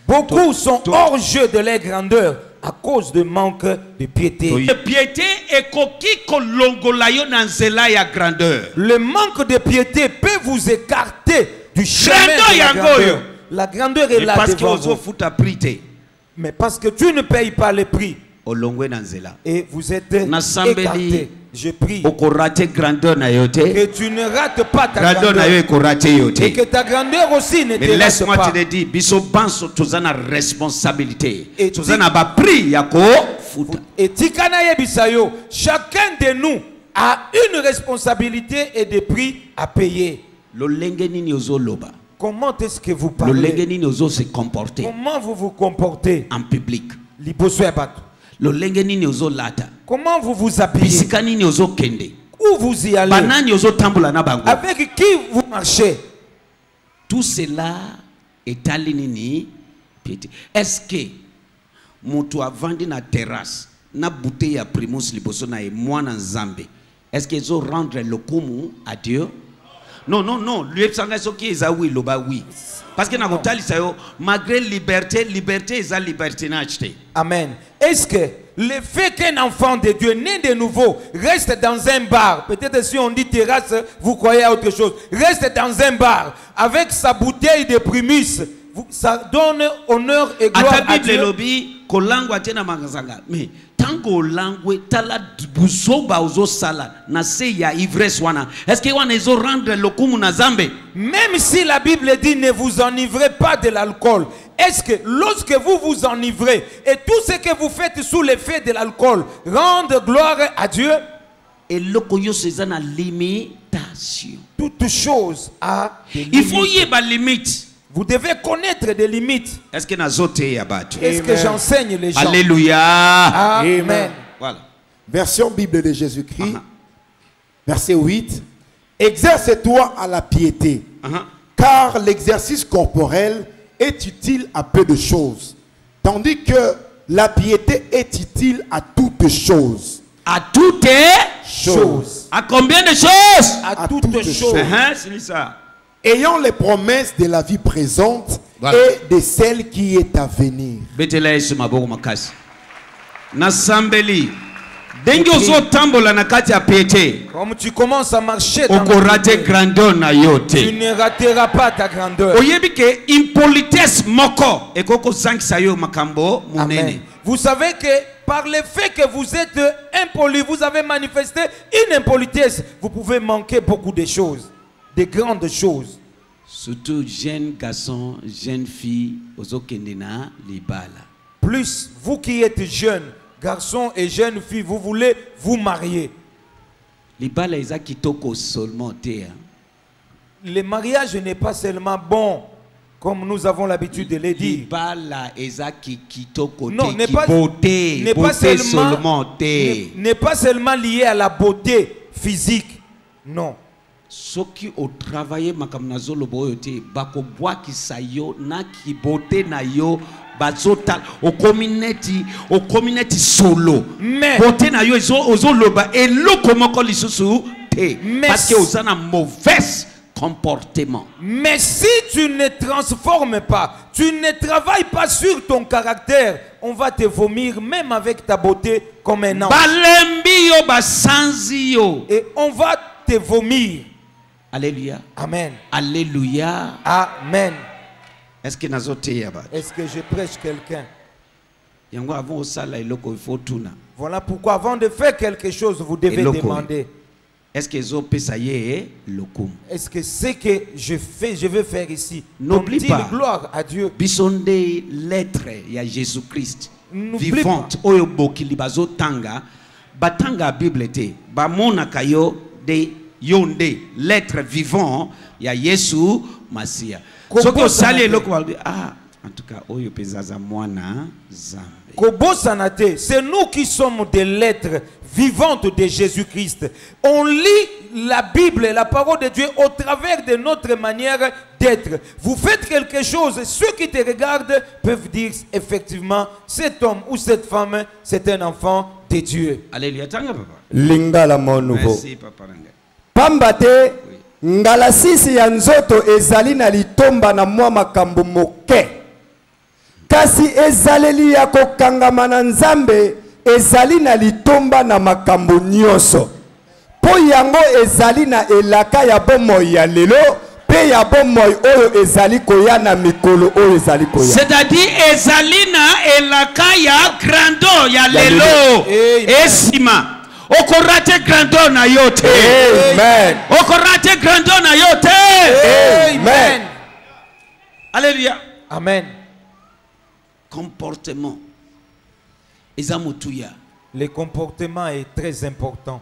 Beaucoup sont hors jeu de leur grandeur à cause de manque de piété. La piété est coquille kolongolayo nanzela ya grandeur. Le manque de piété peut vous écarter du chemin de la grandeur. La grandeur est là devant vous. Mais parce que tu ne payes pas le prix. Et vous êtes écarté. Je prie que tu ne rates pas ta grandeur et que ta grandeur aussi ne te rate pas. Laisse-moi te dire, biso banso tozana responsabilité. Tozana ba prix yako futa. Et tikana yebisayo, chacun de nous a une responsabilité et des prix à payer. Comment est-ce que vous parlez? Comment vous vous comportez en public? Comment vous vous habillez? Où vous y allez? Avec qui vous marchez? Tout cela est aligné piété. Est-ce que moto a vendu na terrasse na bouteille à primus liboso na e mwana nzambe? Est-ce qu'ils ont rendre le kumu à Dieu? Non, non, non. Lui sanga soki eza oui loba oui. Parce que na kotali sayo malgré liberté, liberté eza liberté na acheter. Amen. Est-ce que le fait qu'un enfant de Dieu né de nouveau reste dans un bar, peut-être si on dit terrasse, vous croyez à autre chose, reste dans un bar avec sa bouteille de primus, ça donne honneur et gloire à Dieu. Mais tant que langue tala buzoba ozo sala na se ya ivresse wana, est-ce que wana ezo rendre le kumu na zambe? Même si la Bible dit ne vous enivrez pas de l'alcool, est-ce que lorsque vous vous enivrez et tout ce que vous faites sous l'effet de l'alcool rend gloire à Dieu? Et le koyo c'est une limitation. Toute chose a des limites. Il faut y avoir limite. Vous devez connaître des limites. Est-ce que nazote yabatu? Est-ce que j'enseigne les gens? Alléluia. Amen. Voilà. Version Bible de Jésus-Christ, verset 8. Exerce-toi à la piété, car l'exercice corporel est utile à peu de choses, tandis que la piété est utile à toutes choses. À toutes Choses. À combien de choses? À toutes choses. C'est ça. Ayant les promesses de la vie présente Voilà. et de celle qui est à venir. Betela Yesu maboko makasi. Na sambeli. Dengi ozo tambola na kati ya piété. Comme tu commences à marcher dans Okorate grandeur na yote. tu ne rateras pas ta grandeur. Oyebi ke impolitesse moko ekoko sankisa yo makambo Amen. munene. Vous savez que par le fait que vous êtes impoli, vous avez manifesté une impolitesse. Vous pouvez manquer beaucoup de choses, de grandes choses. Surtout jeunes garçons, jeunes filles, ozo kendena libala. Plus vous qui êtes jeunes, garçons et jeunes filles, vous voulez vous marier. Libala eza kitoko seulement te. Le mariage n'est pas seulement bon, comme nous avons l'habitude de le dire. Libala eza kitoko Non, te, n'est pas, beauté, n'est pas beauté seulement, seulement te. n'est pas seulement lié à la beauté physique. Non. Soki au travailler makamnazo lobo yote bako bwaki sayo na ki beauté na yo bazota au community solo. Mais Beauté na yo ozo loba et loko moko lisusu te Mais parce que osana mauvais comportement. Mais si tu ne transformes pas, tu ne travailles pas sur ton caractère, on va te vomir même avec ta beauté comme un ange. Balembi yo basanzi yo. Et on va te vomir. Alléluia. Amen. Alléluia. Amen. Est-ce que nazote yaba? Est-ce que je prêche quelqu'un? Yango avant osala eloko il faut tuna. Voilà pourquoi avant de faire quelque chose, vous devez Eloko. demander. Est-ce que zo pesa ye lokum? Est-ce que ce que je veux faire ici, N'oublie donne-t-il pas. gloire à Dieu? Bisonde lettre ya Jésus-Christ N'oublie vivante oyo bokili bazo tanga batanga Bible te ba mona kayo de yonde lettre vivant ya Yesu Masia. Soko sali eloko balbi en tout cas oyo pezaza mwana zambe. Kobosanate, c'est nous qui sommes des lettres vivantes de Jésus-Christ. On lit la Bible, la parole de Dieu au travers de notre manière d'être. Vous faites quelque chose, ceux qui te regardent peuvent dire effectivement, cet homme ou cette femme, c'est un enfant de Dieu. Alléluia. Tanga papa. Lingala mon nouveau. Merci papa nanga. Pambate ngala sisi ya nzoto ezali na litomba na mwa makambo moke. Kasi ezaleli ya kokangama na Nzambe ezali na litomba na makambo nyonso. Po yango ezali na elaka ya bomoi ya lelo pe ya bomoi oyo ezali koya na mikolo oyo ezali koya. C'est-à-dire ezali na elaka ya grandeur ya lelo esima. Okorate grandeur na yote. Amen. Okorate grandeur na yote. Amen. Alléluia. Amen. Comportement. Ezamutuya. Le comportement est très important.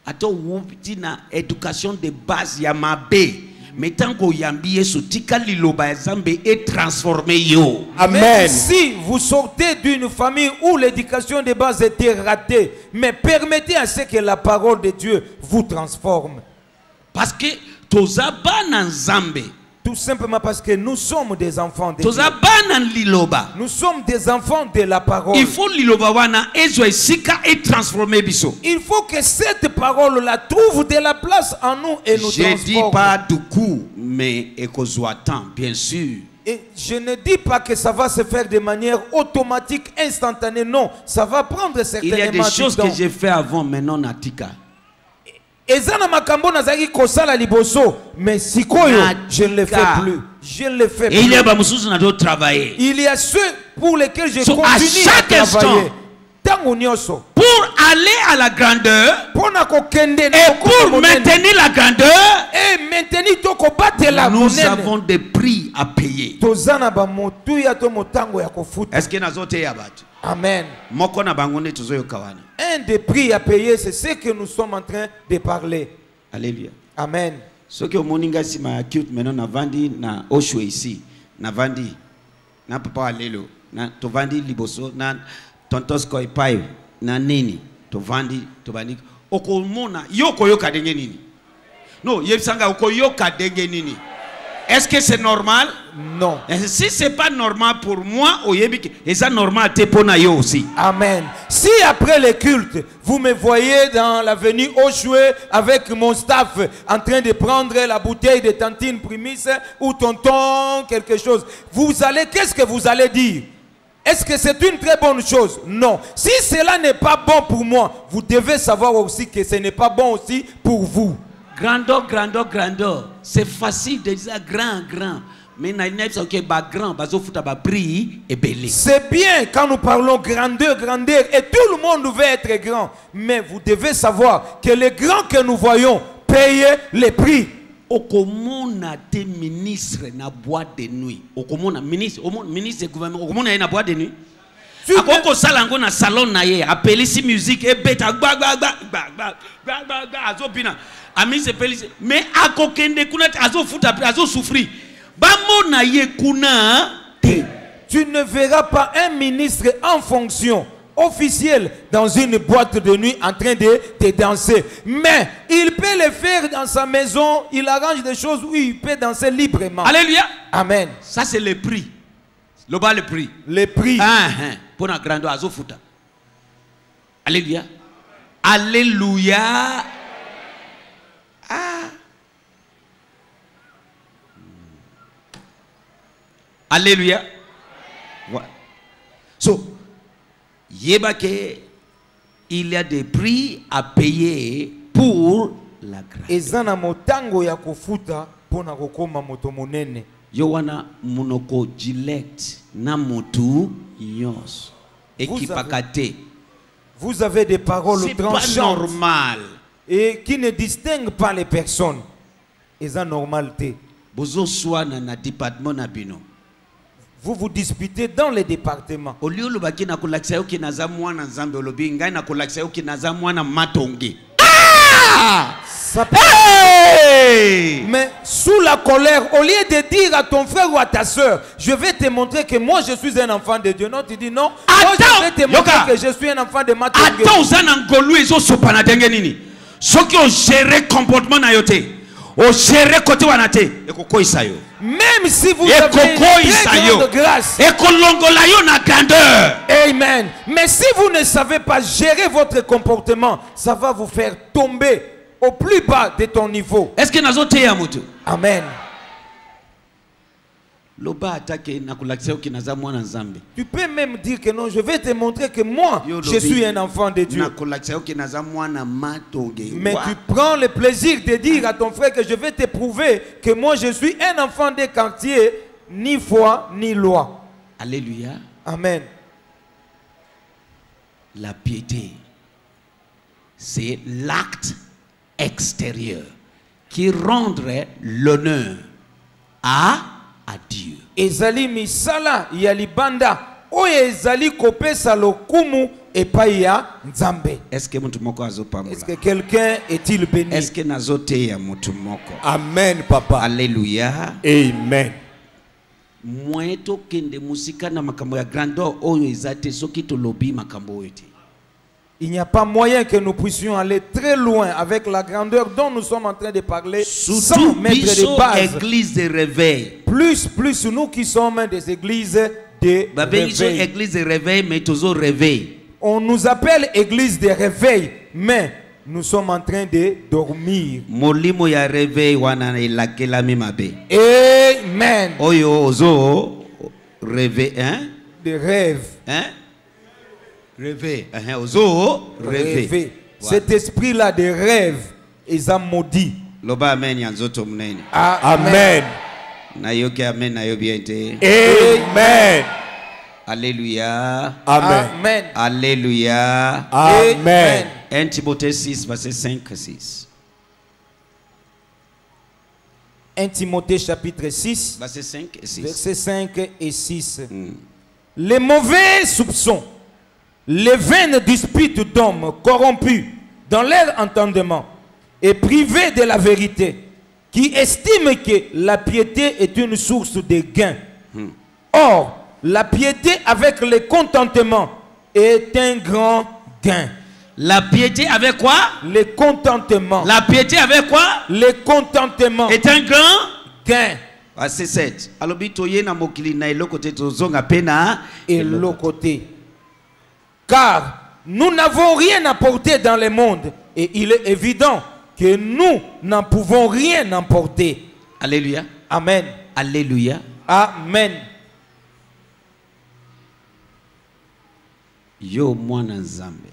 Ato wubiti na éducation de base ya mabe. Mais tant qu'on yambi Yesu tika liloba ya Zambe est transformé yo. Amen. Même si vous sortez d'une famille où l'éducation de base était ratée, mais permettez à ce que la parole de Dieu vous transforme. Parce que tozaba na Zambe Tout simplement parce que nous sommes des enfants de Toza Dieu. bana liloba. Nous sommes des enfants de la parole. Il faut liloba wana ezwa esika et transformer biso. Il faut que cette parole-là trouve de la place en nous et nous Je dis transforme. pas du coup, mais ekozwa temps, bien sûr. Et je ne dis pas que ça va se faire de manière automatique, instantanée. Non, ça va prendre certainement Il y a des choses du temps. que j'ai fait avant, maintenant natika. Ezana makambo nazaki kosala liboso, mais sikoyo je ne le fais plus. Je ne le fais plus. Et il y a bamususu na do travailler. Il y a ceux pour lesquels je So, à continue à chaque travailler. Tango nyonso. Pour aller à la grandeur Pona kokende et na pour kokoma monene. maintenir la grandeur, Et maintenir toko batela nous monene. avons des prix à payer. Tozana ba motuya to motango ya kofuta. Est-ce que nazote ya batu? Amen. Moko na bangonde tuzoyo kawana. Un des prix à payer, c'est ce que nous sommes en train de parler. Alléluia. Amen. Ce que moninga si ma acute maintenant na vandi na oshwe ici, na vandi na papa alelo, na to vandi liboso na tontos ko ipai na nini, to vandi to bandi okomona yoko yoka denge nini. No, yebsanga okoyoka denge nini. Est-ce que c'est normal? Non. Si c'est pas normal pour moi, et ça normal te pona yo aussi. Amen. Si après le culte, vous me voyez dans l'avenue Oshwe avec mon staff en train de prendre la bouteille de tantine Primis ou tonton quelque chose, qu'est-ce que vous allez dire? Est-ce que c'est une très bonne chose? Non. Si cela n'est pas bon pour moi, vous devez savoir aussi que ce n'est pas bon aussi pour vous. Grandeur, grandeur, grandeur. C'est facile de dire grand, grand. Mais c'est bien quand nous parlons grandeur, grandeur, et tout le monde veut être grand. Mais vous devez savoir que les grands que nous voyons payent les prix. Okomona des ministres na boîte de nuit. Okomona ministre du gouvernement. Okomona na boîte de nuit. Akoko salango na salon na ye. Appelé si musique et bête. Azopina. Ami se pelise. Mais akokende kuna azo fout après azo souffrir. Bamona ye kuna te. Tu ne verras pas un ministre en fonction officielle dans une boîte de nuit en train de danser. Mais il peut le faire dans sa maison. Il arrange des choses où il peut danser librement. Alléluia. Amen. Ça c'est le prix. Le bas le prix. Le prix. Pour la grande azo futa. Alléluia. Alléluia. Alléluia. Voilà. So, yebake, il y a des prix à payer pour la grâce. Ezana motango ya kofuta pona kokoma moto monene. Yowana munoko dilect na mutu nyos. Ekipakate. Vous avez des paroles tranchantes. C'est pas normal. Et qui ne distinguent pas les personnes. Eza normalité. Bozo swana na département na bino. Vous vous disputez dans les départements. Au lieu de na kolakisa yoki na za mwana nzambe olobi ngai na kolakisa yoki na za mwana matonge. Ça peut... Mais sous la colère, au lieu de dire à ton frère ou à ta soeur, je vais te montrer que moi je suis un enfant de Dieu. Non, tu dis non. Moi je vais te montrer que je suis un enfant de matonge. Attends, uzana ngolu ezo sopana denge nini. Soki o gérer comportement na yote. O gérer côté wanate. Ekoko isayo. Même si vous avez une très grande grâce. Amen. Mais si vous ne savez pas gérer votre comportement, ça va vous faire tomber au plus bas de ton niveau. Est-ce que nazote ya mutu? Amen. Tu peux même dire que non, je vais te montrer que moi, je suis un enfant de Dieu. Mais tu prends le plaisir de dire à ton frère que je vais te prouver que moi, je suis un enfant des quartiers, ni foi, ni loi. Alléluia. Amen. La piété, c'est l'acte extérieur qui rendrait l'honneur à Dieu. Ezali misala ya libanda oyo ezali kopesa lokumu epai ya Nzambe. Est-ce que quelqu'un est-il béni? Est-ce que nazote ya mutu moko? Amen papa. Alléluia. Amen. Moeto kende musika na makambo ya grandeur oyo ezate soki to lobi makambo ete. Il n'y a pas moyen que nous puissions aller très loin avec la grandeur dont nous sommes en train de parler sans Surtout mettre des biso bases. église de réveil. Plus nous qui sommes des églises de Biso réveil. église de réveil mais toujours réveil. On nous appelle église de réveil, mais nous sommes en train de dormir. Molimo ya réveil wana elakelami mabe. Amen. Oyo ozo réveil hein? Des rêves. Hein? Réveil. Ozo réveil. Rêver. Cet esprit-là de rêve est maudit. Loba amen yanzoto mnene. Amen. Nayoke amen nayobiente. Amen. Alléluia. Amen. Amen. Alléluia. Amen. 1 Timothée 6 verset 5 6. 1 Timothée chapitre 6, Verset 5 et 6. versets 5 et 6. Les mauvais soupçons, les vaines disputes d'hommes corrompus dans leur entendement et privés de la vérité, qui estiment que la piété est une source de gain. Or, la piété avec le contentement est un grand gain. La piété avec quoi? Le contentement. La piété avec quoi? Le contentement Est un grand gain. verset 7. Alobi toye na mokili na eloko te tozonga pena Et l'autre côté. Car nous n'avons rien apporté dans le monde et il est évident que nous n'en pouvons rien emporter. Alléluia. Amen. Alléluia. Amen. Yo mwana nzambe.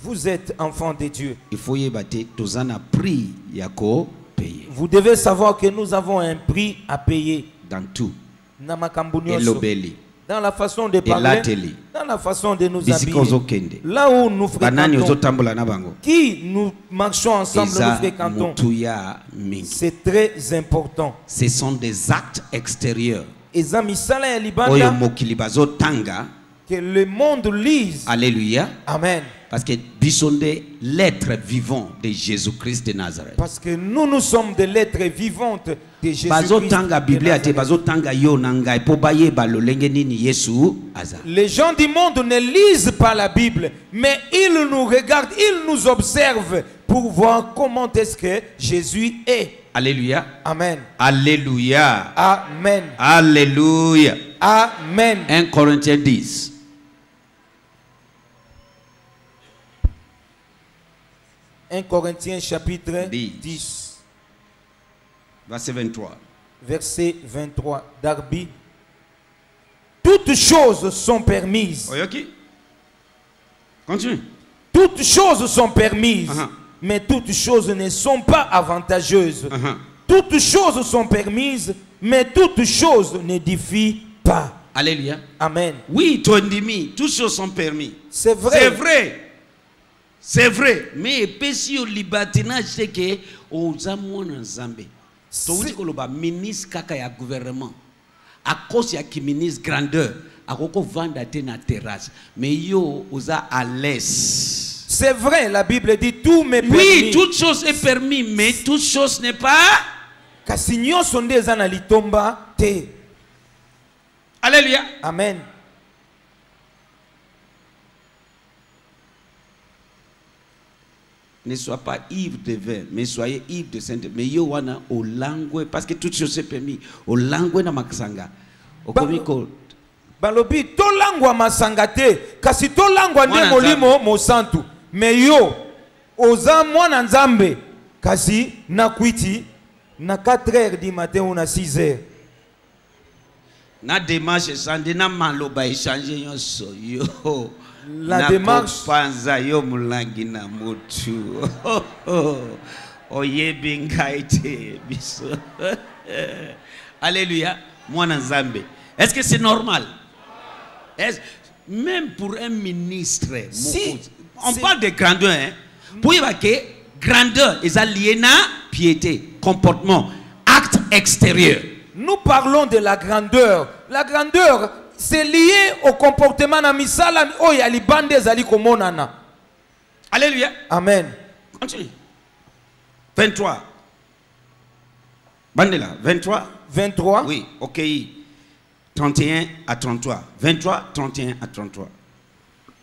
Vous êtes enfant de Dieu. Il faut yebate tozana prix yako payer Vous devez savoir que nous avons un prix à payer. dans tout. Na makambo nyonso. Elobeli. Dans la façon de parler, Elateli. dans la façon de nous Bisiko habiller. ozokende. Là où nous Banani fréquentons, ozotambola na bango. qui nous marchons ensemble, nous Eza fréquentons. mutuya mingi. C'est très important. Ce sont des actes extérieurs. Eza misala ya Oyo libanda mokili bazotanga. que le monde lise. Alléluia. Amen. Parce que bisonde l'être vivant de Jésus-Christ de Nazareth. Parce que nous sommes des lettres vivantes de Jésus-Christ. Bazotanga Biblia ate bazotanga yo na ngai po bayeba lolenge nini Yesu aza. Les gens du monde ne lisent pas la Bible, mais ils nous regardent, ils nous observent pour voir comment est-ce que Jésus est. Alléluia. Amen. Alléluia. Amen. Alléluia. Amen. 1 Corinthiens 10. 1 Corinthiens chapitre 10. 10, Verset 23. verset 23. Darby. Toutes choses sont permises. Oyoki. Continue. Toutes choses sont permises, Uh-huh. mais toutes choses ne sont pas avantageuses. Uh-huh. Toutes choses sont permises, mais toutes choses n'édifient pas. Alléluia. Amen. Oui, tondimi, toutes choses sont permis. C'est vrai. C'est vrai. C'est vrai. Mais epesi au libertinage c'est que oza mwana nzambe. Towuti koloba ministre kaka ya gouvernement. À cause ya ki ministre grandeur, akoko vanda te na terrasse. Mais yo oza à l'aise. C'est vrai, la Bible dit tout m'est permis. Oui, toute chose est permis, mais toute chose n'est pas. Kasi nyonso nde eza na litomba te. Alléluia. Amen. Ne sois pas ivre de vin, mais soyez ivre de sainteté. Mais yo wana au langue, parce que toute chose est permis. Au langue na makasanga. Au komiko. Balobi tolangwa masanga te, kasi tolangwa nde Mwana molimo mosantu. Mais yo oza mwana nzambe, kasi nakwiti na 4h du matin ou na 6h. Na démarche sandi na maloba échanger yonso yo. La na démarche panza yo mulangi na mutu. Oyebi ngai te biso. Alléluia. Mwana nzambe. Est-ce que c'est normal? Même pour un ministre, Si, on parle de grandeur, hein? Pour y avoir que grandeur, ils sont liés à piété, comportement, acte extérieur. nous parlons de la grandeur. La grandeur, c'est lié au comportement na misala oyo ya libande ezali komonana. Alléluia. Amen. Continue. 23. Bandela, 23. 23. Oui, ok. 31 à 33. 23, 31 à 33.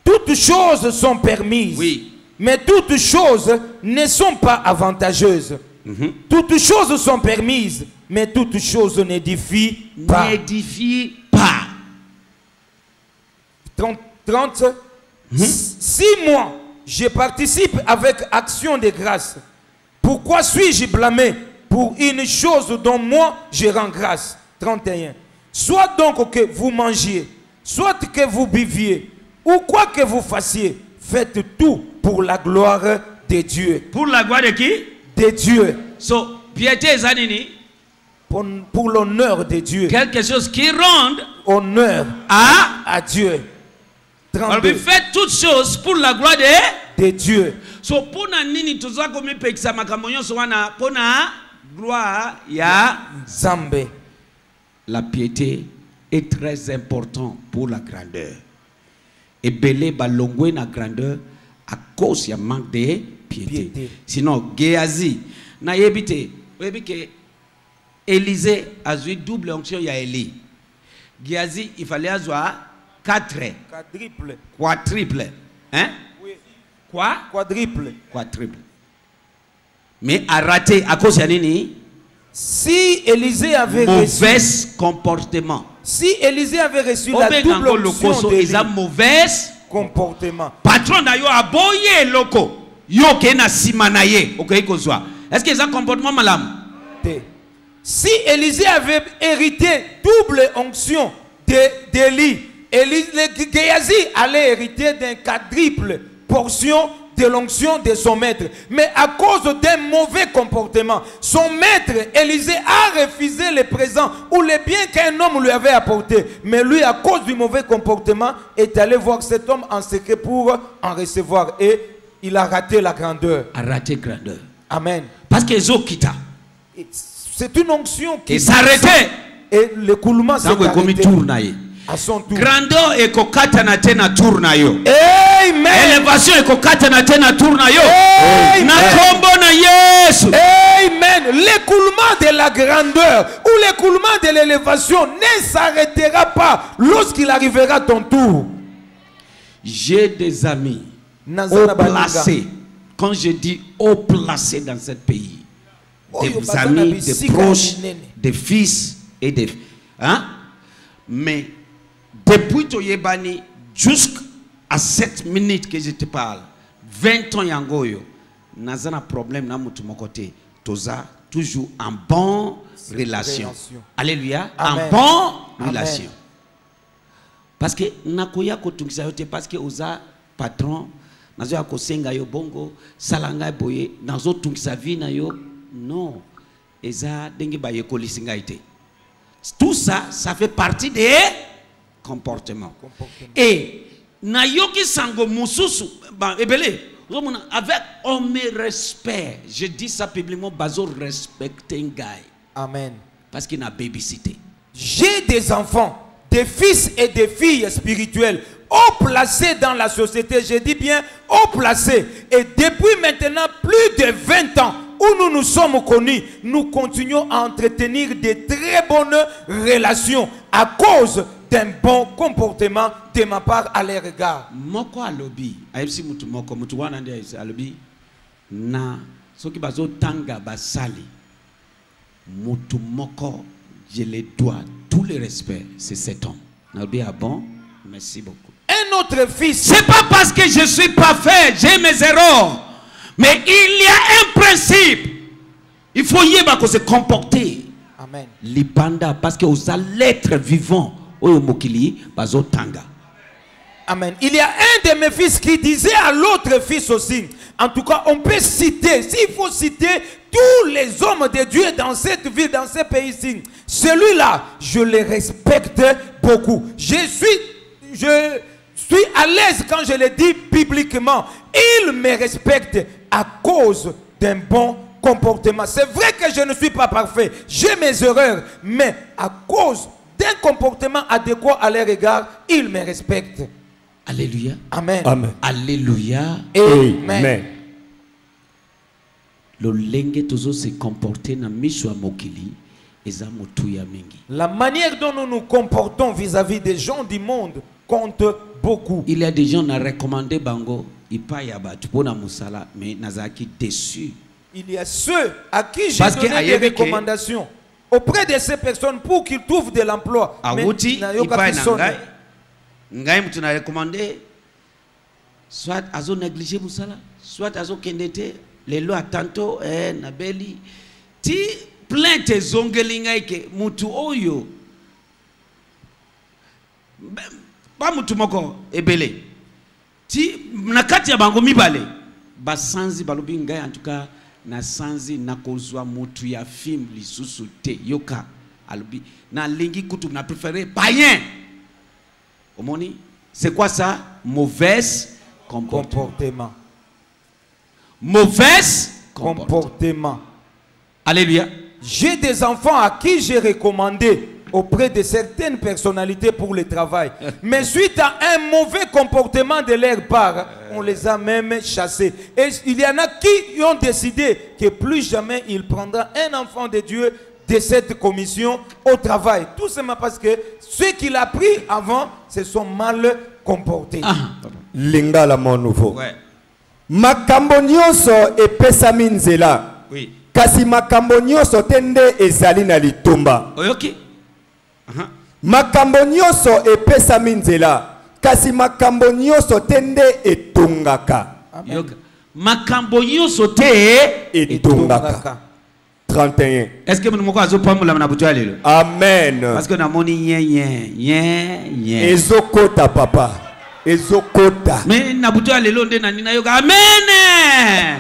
Toutes toutes choses sont permises. Oui. Mais toutes choses ne sont pas avantageuses. Toutes choses sont permises, mais toutes choses n'édifient pas. N'édifie pas. 30. Si moi, je participe avec action de grâce, pourquoi suis-je blâmé pour une chose dont moi je rends grâce? 31. Soit donc que vous mangiez, soit que vous buviez, ou quoi que vous fassiez, faites tout pour la gloire de Dieu. Pour la gloire de qui? De Dieu. So, piété zanini. Pour l'honneur de Dieu. Quelque chose qui rende honneur à Dieu. 32. Faites toutes choses pour la gloire de Dieu. So, pour nini tuza komi pekisa makambo nyonso wana pona gloire ya Zambé. La piété est très important pour la grandeur. Et belé balongwe na grandeur à cause ya manque de piété. Sinon, Géasi, na yebite, que Élisée a eu double onction ya Élie. Géasi, il fallait avoir 4. Quadruple. Hein? Oui. Quoi? Quadruple. Mais a raté à cause ya nini? Si Élisée avait mauvais comportement. Si Élisée avait reçu la double onction de mauvais comportement. Patron na yo aboye loko. Yo ke na sima na ye. Est-ce que ça comportement malam? Si Élisée avait hérité double onction d'Élie, Géasi allait hériter d'un quadruple portion de l'onction de son maître. Mais à cause d'un mauvais comportement, son maître Élisée a refusé les présents ou les biens qu'un homme lui avait apportés. Mais lui, à cause du mauvais comportement, est allé voir cet homme en secret pour en recevoir. Et il a raté la grandeur. A raté grandeur. Amen. Parce que Zokita. C'est une onction qui s'arrêtait. Et l'écoulement s'est arrêté. À son tour. Grandeur et kokata na tena tour na yo. Amen. Élévation et kokata na tena tour na yo. Amen. Na kombo na Yesu. Amen. L'écoulement de la grandeur ou l'écoulement de l'élévation ne s'arrêtera pas lorsqu'il arrivera ton tour. J'ai des amis haut placés. Quand je dis haut placés dans ce pays, des amis, des proches, des fils et des... Hein? Mais depuis Toyebani jusqu'à 7 minutes que je te parle, 20 ans yangoyo, n'a pas problème na mutu mokote, toza toujours en bonne relation. Alléluia, en bonne relation. Parce que nakoya kotungisa yote parce que oza patron, nazo ko senga yo bongo, salanga boye, nazo tungisa vi na yo, non. Eza dengi ba yekoli singaite. Tout ça, ça fait partie des comportements. Et nayoki sango mususu ebele avec homme respect. Je dis ça publiquement, bazo respecter un gars. Amen. Parce qu'il n'a babysité. J'ai des enfants, des fils et des filles spirituels haut placés dans la société. Je dis bien haut placés. Et depuis maintenant plus de 20 ans où nous nous sommes connus, nous continuons à entretenir de très bonnes relations à cause d'un bon comportement de ma part à leur égard. Moko alobi, aipsi mutu moko mutu wana ndia alobi na soki bazo tanga basali mutu moko, je le dois tout le respect, c'est cet homme. Alobi ah bon, merci beaucoup. Un autre fils. C'est pas parce que je suis parfait, j'ai mes erreurs. Mais il y a un principe. Il faut y aller se comporter. Amen. Libanda parce que aux l'être vivant au mokili bazo tanga. Amen. Il y a un de mes fils qui disait à l'autre fils aussi. En tout cas, on peut citer, s'il faut citer tous les hommes de Dieu dans cette ville, dans ce pays-ci. Celui-là, je le respecte beaucoup. Je suis à l'aise quand je le dis publiquement. Il me respecte à cause d'un bon comportement. C'est vrai que je ne suis pas parfait. J'ai mes erreurs. Mais à cause d'un comportement adéquat à leur égard, il me respecte. Alléluia. Amen. Amen. Alléluia. Amen. Le lenge tozo se comporter na miswa mokili eza motuya mingi. La manière dont nous nous comportons vis-à-vis des gens du monde compte beaucoup. Il y a des gens qui ont recommandé Bango, ils paient à battre pour la Moussala, mais Nazaki déçu. Il y a ceux à qui j'ai donné des recommandations auprès de ces personnes pour qu'ils trouvent de l'emploi. Mais il paye Ngai, tu as recommandé, soit à zone négligé Moussala, soit à zone kendete, les lois tantôt, Nabeli, ti plein de zongelingai que mutu oyo. Pas mutu moko ebele. Ti nakati ya bango mibale. Basanzi balobi ngai en tout cas na sanzi nakozwa mutu ya film lisusu te yoka alobi na lingi kutu na préféré païen. Omoni, c'est quoi ça? Mauvais comportement. Mauvais comportement. Alléluia. J'ai des enfants à qui j'ai recommandé auprès de certaines personnalités pour le travail. Mais suite à un mauvais comportement de leur part, on les a même chassés. Et il y en a qui ont décidé que plus jamais il prendra un enfant de Dieu de cette commission au travail. Tout simplement parce que ceux qu'il a pris avant se sont mal comportés. Lingala mon nouveau. Ouais. Makambo nyonso epesami nzela. Oui. Kasi makambo nyonso tende ezali na litumba. Ok. Makambo nyonso epesami nzela. Kasi makambo nyonso tende etungaka. Makambo nyonso te etungaka. 31. Est-ce que nous avons pas Amen. Parce que nous avons dit ezokota papa. Ezokota. Mais nabuto lelo nde na nina yoga. Amen.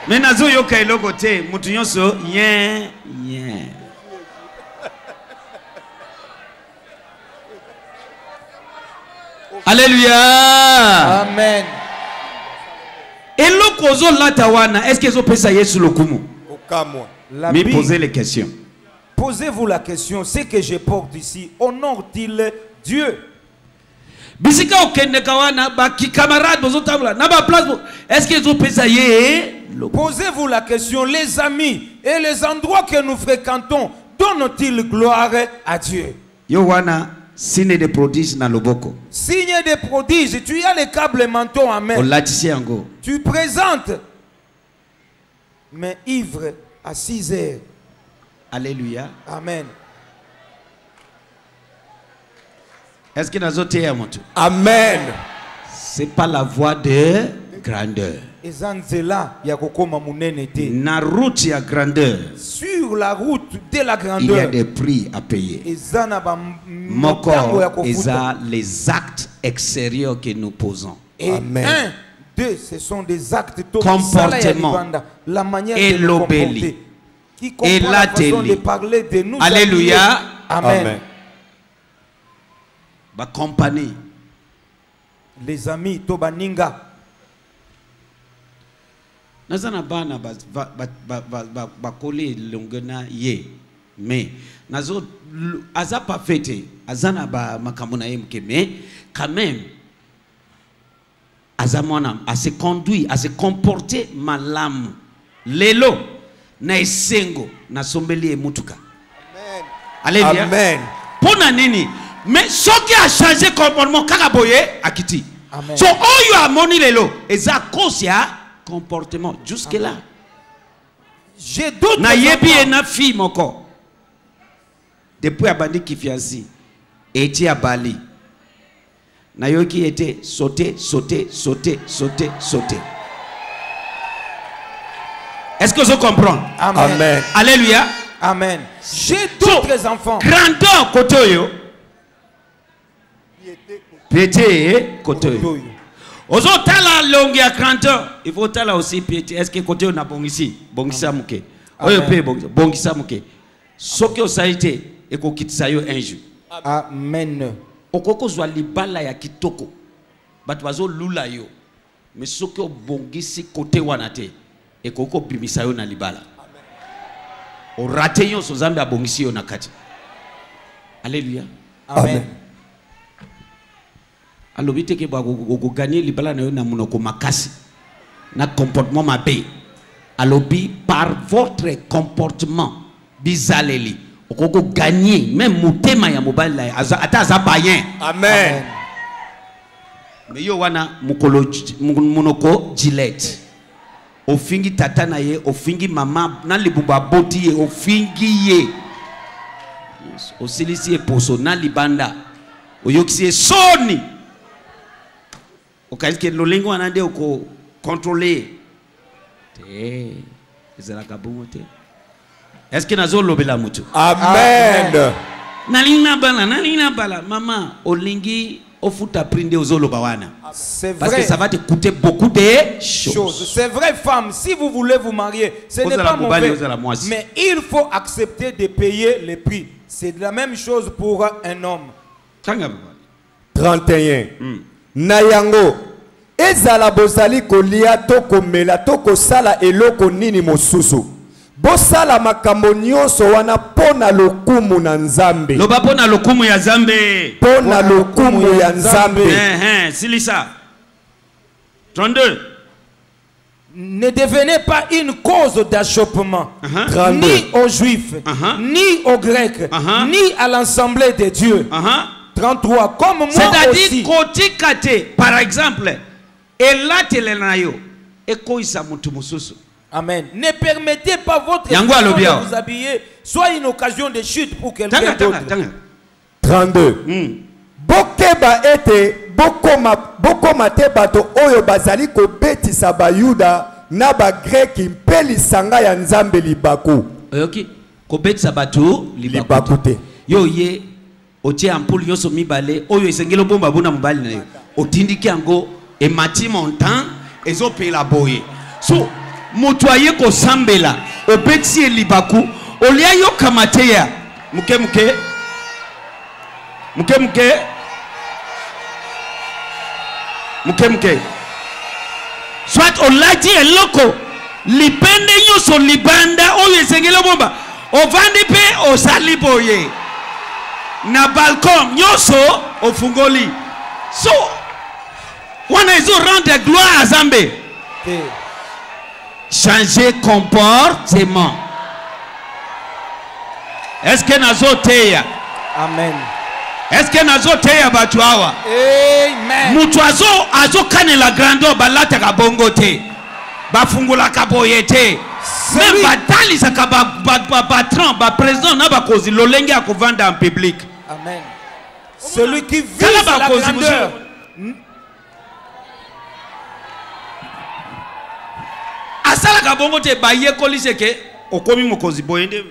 Mais nazo yoka eloko te mutu nyonso Alléluia. Amen. Eloko zo lata wana, est-ce que zo pesa Yesu lokumu? Okamwa. Mais posez les questions. Posez-vous la question, ce que je porte ici, honore-t-il Dieu? Bisika okende kawana baki camarade bozo tabla na ba place est-ce que zo pesa ye? Posez-vous la question, les amis et les endroits que nous fréquentons donnent-ils gloire à Dieu? Yo wana signe de prodiges na loboko. Signe de prodiges, tu as le câble menton en main. Tu présentes, mais ivre à 6 heures. Alléluia. Amen. Est-ce que nous avons Amen. C'est pas la voie de grandeur. Na route ya grandeur. Sur la route de la grandeur. Il y a des prix à payer. Mon corps, les actes extérieurs que nous posons. Amen. Un, deux, ce sont des actes comportement. La manière et de nous comporter. Qui comprend la façon de parler de nous. Alléluia. Amen. Amen. Ba compagnie. Les amis, Tobaninga. Nazana bana ba kole longena ye. Mais nazo aza pas fêté. Azana ba makamona yemke mais quand même azamona a se conduit, à se comporter malamu. Lelo na esengo na sombeli e mutuka. Amen. Alléluia. Amen. Pona nini? Mais ce qui a changé comportement kakaboye akiti. Amen. So oyo amoni lelo eza cause ya comportement jusque là. J'ai d'autres na yebi na fille moko. Depuis abandi kifiasi eti abali. Na yo qui était sauter. Est-ce que je comprends? Amen. Amen. Alléluia. Amen. J'ai d'autres enfants. Grandeur côté yo. Piété côté yo. Ozo tala longue à grandeur. Il faut tala aussi piété. Est-ce que côté on a bongisi? Bongisa muke. Oyo pe bongisa muke. Soki osaite et ko kitisa yo un jour. Amen. Okoko zwa libala ya kitoko. Batu bazo lula yo. Mais soki obongisi côté wana te. Et koko bimisa yo na libala. O rate yo so zambe abongisi yo na kati. Alléluia. Amen. Alobite ke ba go gagner libala na yo na munoko makasi. Na comportement mabe. Alobi par votre comportement bizaleli. Okoko gagner même mutema ya mobile la ata za païen. Amen. Mais yo wana monoko Gillette. Ofingi tata na ye, ofingi mama na libuba boti ye, ofingi ye. Osilisi e poso na libanda. Oyokisi e soni. Okaizike lolingo anande oko contrôler. Te. Ezala kabungo te. Est-ce que nazo lobela mutu? Amen. Nalina bala. Maman, olingi ofuta prinde ozolo bawana. C'est vrai. Parce que ça va te coûter beaucoup de choses. C'est vrai, femme, si vous voulez vous marier, ce n'est pas mauvais. Mais il faut accepter de payer le prix. C'est la même chose pour un homme. 31. Nayango. Ezala bozali kolia to komela to kosala eloko nini mosusu. Bosala makambo nyonso wana pona lokumu na Nzambe. Loba pona lokumu ya Nzambe. Pona lokumu ya Nzambe. Silisa. 32. Ne devenez pas une cause d'achoppement, ni aux Juifs, ni aux Grecs, ni à l'Assemblée de Dieu. 33. Comme moi aussi. C'est-à-dire, par exemple, et là, et Amen. Ne permettez pas votre femme de vous habiller, soit une occasion de chute pour quelqu'un d'autre. 32. Bokeba ete bokoma te bato oyo bazali ko betisa ba Yuda na ba Grek mpeli sanga ya Nzambe libaku. Oyoki ko betisa bato libaku te. Yo ye otie ampule yoso mibale oyo esengelo bomba buna mobali na yo. Otindiki yango e mati montant ezo pe la boye. So motoye ko sambela o betisi libaku olia yo kamateya muke soit on l'a dit et loco lipende yoso libanda oyo esengelo bomba o vandi pe o saliboye na balcon yoso o fungoli so wana ezo rendre gloire à Nzambe. Changer comportement. Est-ce que nazoteya? Amen. Est-ce que nazoteya batu hawa? Amen. Mutu azo kane la grandeur balata ka bongo te. Bafungula ka boye te. Même batali sa ka patron, ba président na ba kozi lolenge a ko vendre en public. Amen. Celui qui vise la grandeur. Asala ka bongo te ba ye kolise ke okomi mokozi boyende.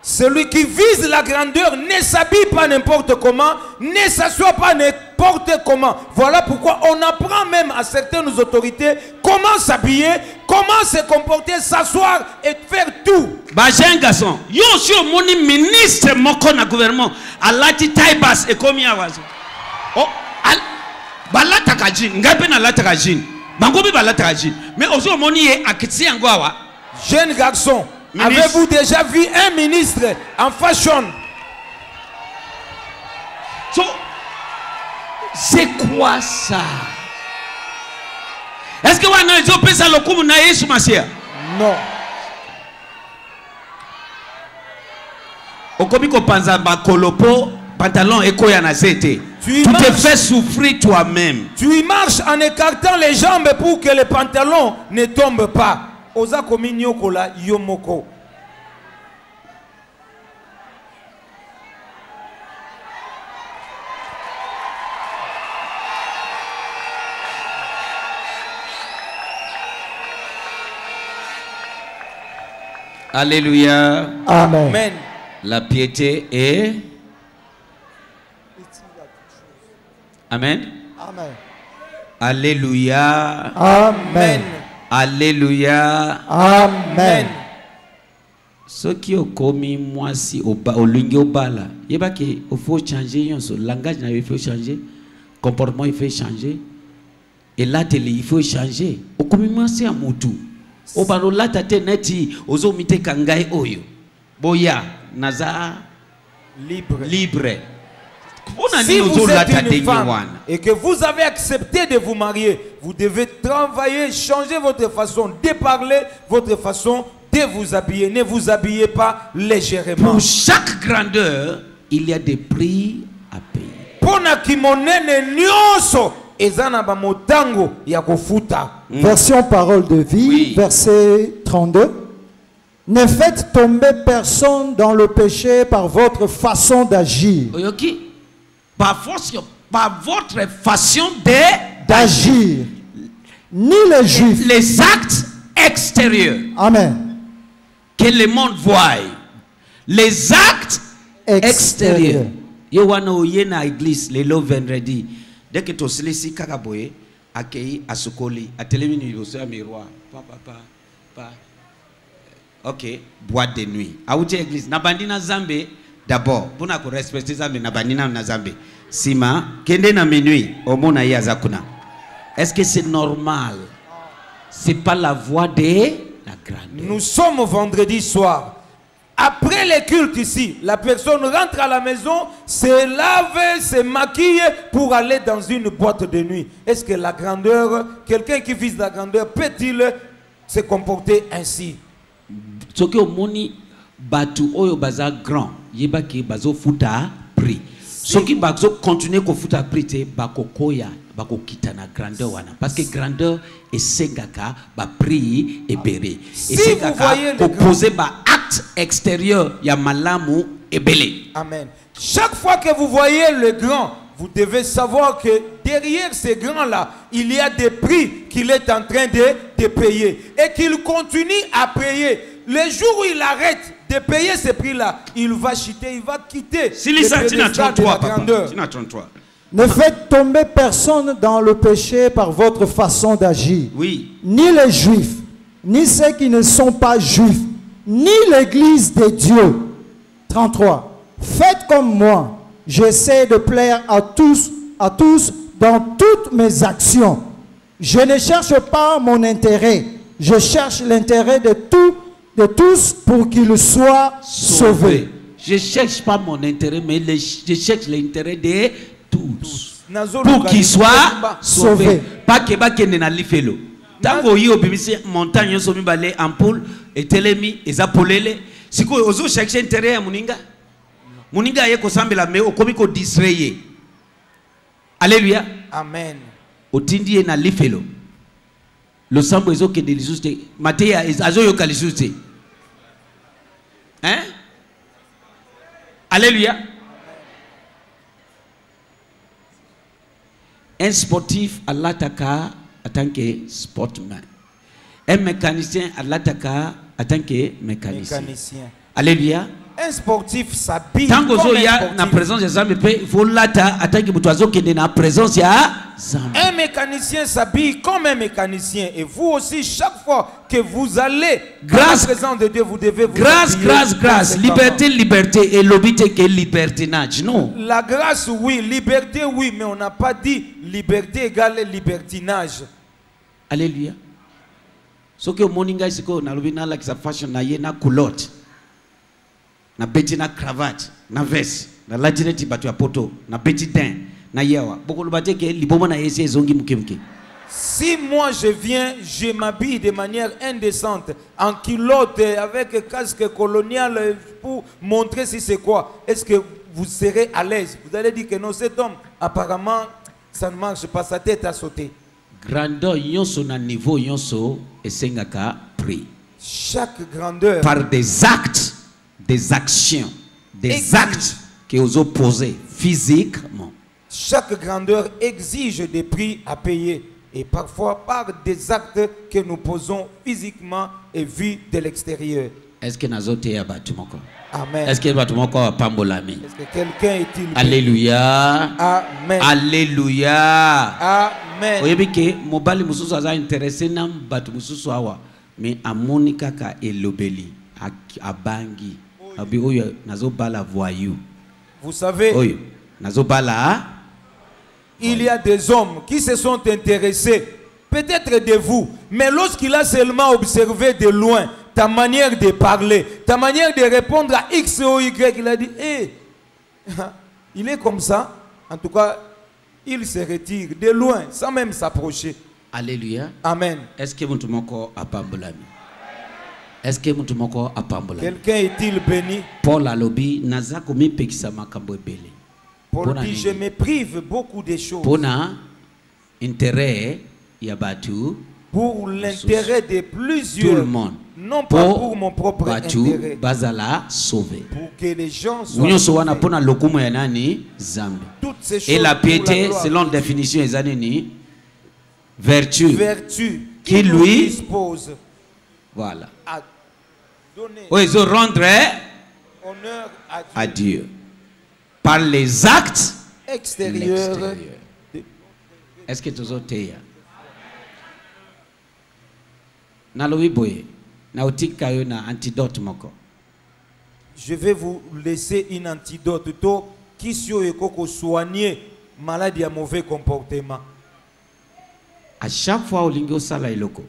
Celui qui vise la grandeur ne s'habille pas n'importe comment, ne s'assoit pas n'importe comment. Voilà pourquoi on apprend même à certaines autorités comment s'habiller, comment se comporter, s'asseoir et faire tout. Bah j'ai un garçon, yo sur mon ministre moko na gouvernement, alati taibas et komi awazo. Oh, balata kajin, ngape na lata kajin. Bangobi balata kajin. Mais aussi mon yé akitsi angwawa. Jeune garçon. Avez-vous déjà vu un ministre en fashion? So, c'est quoi ça? Est-ce que vous avez dit ça le coup na Yesu Masia? Non. Okomiko panza bakolopo pantalon ekoya na zete. Tu te fais souffrir toi-même. Tu y marches en écartant les jambes pour que le pantalon ne tombe pas. Oza kominyo kola yomoko. Alléluia. Amen. La piété est. Amen. Amen. Alléluia. Amen. Alléluia. Amen. Ce qui est commis moi si au lingi au bala, il faut changer son langage, il faut changer, comportement il faut changer, et là il faut changer. Au commis moi si à mutu, au balo là tate neti, ozo mite kangai oyo, boya naza libre. Si vous êtes une femme et que vous avez accepté de vous marier, vous devez travailler, changer votre façon de parler, votre façon de vous habiller. Ne vous habillez pas légèrement. Pour chaque grandeur, il y a des prix à payer. pona kimonene nyonso ezana ba motango ya kofuta. Version parole de vie, Oui. verset 32. Ne faites tomber personne dans le péché par votre façon d'agir. Oyoki, par votre façon D'agir. Ni les juifs. les actes extérieurs Amen. que le monde voit, les actes extérieurs. Yo wana oye na église le lo vendredi dès que tosilisi kakaboye akei asukoli atelemi ni yoso ya miroir pa ok boîte de nuit auti église na bandina zambe d'abord pour na ko respecter zambe na bandina na zambe sima kende na minuit omona ya zakuna. Est-ce que c'est normal? C'est pas la voie de la grandeur. Nous sommes vendredi soir. Après les cultes ici, la personne rentre à la maison, se lave, se maquille pour aller dans une boîte de nuit. Est-ce que la grandeur, quelqu'un qui vise la grandeur, peut-il se comporter ainsi? Ce que moni batu oyo baza grand, yeba ki bazo futa pri. Ce qui bazo continuer ko futa pri te bako koya, bako kita na grandeur wana. Parce que grandeur est sengaka ba pri et béré. Et Si sengaka vous voyez ko poser ba acte extérieur ya malamu et belé. Amen. Chaque fois que vous voyez le grand, vous devez savoir que derrière ces grands-là, il y a des prix qu'il est en train de payer. Et qu'il continue à payer. Le jour où il arrête de payer ces prix-là, il va chuter, il va quitter Si les le tina piédestal de 33 la papa, grandeur. tina 33. Ne faites tomber personne dans le péché par votre façon d'agir. Oui. Ni les juifs, ni ceux qui ne sont pas juifs, ni l'église de Dieu. 33. Faites comme moi. J'essaie de plaire à tous dans toutes mes actions. Je ne cherche pas mon intérêt. Je cherche l'intérêt de tous pour qu'ils soient sauvés. Je ne cherche pas mon intérêt, mais je cherche l'intérêt de tous. Pour qu'ils soient sauvés. Pas que bakende na lifelo. Tango yo bimisi montagne yo somi balé ampoule et telemi et zapolele. Siko ozo chercher intérêt ya muninga. Muninga ye ko sambela me okomi ko distrayer. Alléluia. Amen. Otindi na lifelo. Le sambo ezo ke de lisuste. Mateya azo yo kalisuste. Hein? Alléluia. Un sportif à l'attaque en tant que sportman. Un mécanicien à l'attaque en tant que mécanicien. Alléluia. Un sportif s'habille Tango comme zo un ya sportif. na présence ya Zambe pe faut lata attaque mutuazo kende na présence ya Zambe. Un mécanicien s'habille comme un mécanicien. Et vous aussi, chaque fois que vous allez Grâce- dans la présence de Dieu, vous devez vous Grâce, habiller grâce, grâce. conséquemment. Liberté, liberté. Et l'obité que libertinage. Non. La grâce, oui. Liberté, oui. Mais on n'a pas dit liberté égale libertinage. Alléluia. Ce que moninga isiko na lobina la kisa fashion na ye na culotte. Na beti na cravate, na veste, na lajineti batu ya poto, na petit din, na yewa. Boko lobate ke liboma na yese zongi mukemke. Si moi je viens, je m'habille de manière indécente, en culotte, avec casque colonial pour montrer si c'est quoi, est-ce que vous serez à l'aise? Vous allez dire que non, cet homme, apparemment, ça ne marche pas, sa tête a sauté. Grandeur yonso na niveau yonso esengaka pri. Chaque grandeur Par des actes, des actions, des Exige. actes que vous opposez physiquement. Chaque grandeur exige des prix à payer et parfois par des actes que nous posons physiquement et vus de l'extérieur. Est-ce que nazote ya batu moko? Amen. Est-ce que batu moko wa pambolami? Est-ce que quelqu'un est-il béni? Alléluia. Amen. Alléluia. Amen. Oyebi ke mobali mususu aza intéressé na batu mususu awa mais amoni kaka elobeli abangi abi oyo nazobala voyou. Vous savez, Oyo nazobala il y a des hommes qui se sont intéressés, peut-être de vous, mais lorsqu'il a seulement observé de loin ta manière de parler, ta manière de répondre à X ou Y, il a dit, hé, il est comme ça. En tout cas, il se retire de loin, sans même s'approcher. Alléluia. Amen. Est-ce que mtu moko apambolami? Est-ce que mtu moko apambolami? Quelqu'un est-il béni? Paul alobi naza komi pekisa makambo ebele. Paul dit, je me prive beaucoup de choses. Pona intérêt yabatu. Pour l'intérêt de plusieurs. Tout le monde. Non pas pour mon propre intérêt. Bazala sauvé. Pour que les gens soient sauvés. Toutes ces choses. Et la piété, selon la définition des années, vertu. Vertu qui lui dispose. Voilà. À donner ils rendraient honneur à Dieu. Par les actes extérieurs. Est-ce que tu as été Naloui boye, na otika yo na antidote moko. Je vais vous laisser une antidote qui peut soigner maladie à mauvais comportement. À chaque fois au lingo sala iloko.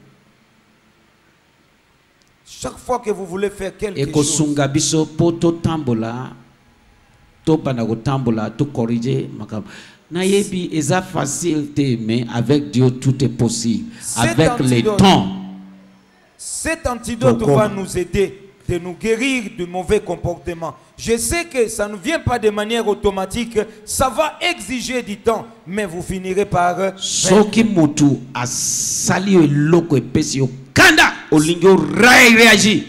Chaque fois que vous voulez faire quelque chose. chose. Sunga biso poto tambola, to banago tambola, to corriger makam. Na yebi eza facile mais avec Dieu tout est possible. Avec les temps. Cet antidote va nous aider de nous guérir du mauvais comportement. Je sais que ça ne vient pas de manière automatique, ça va exiger du temps, mais vous finirez par... Soki mutu asali eloko epesi okanda olingo réagir.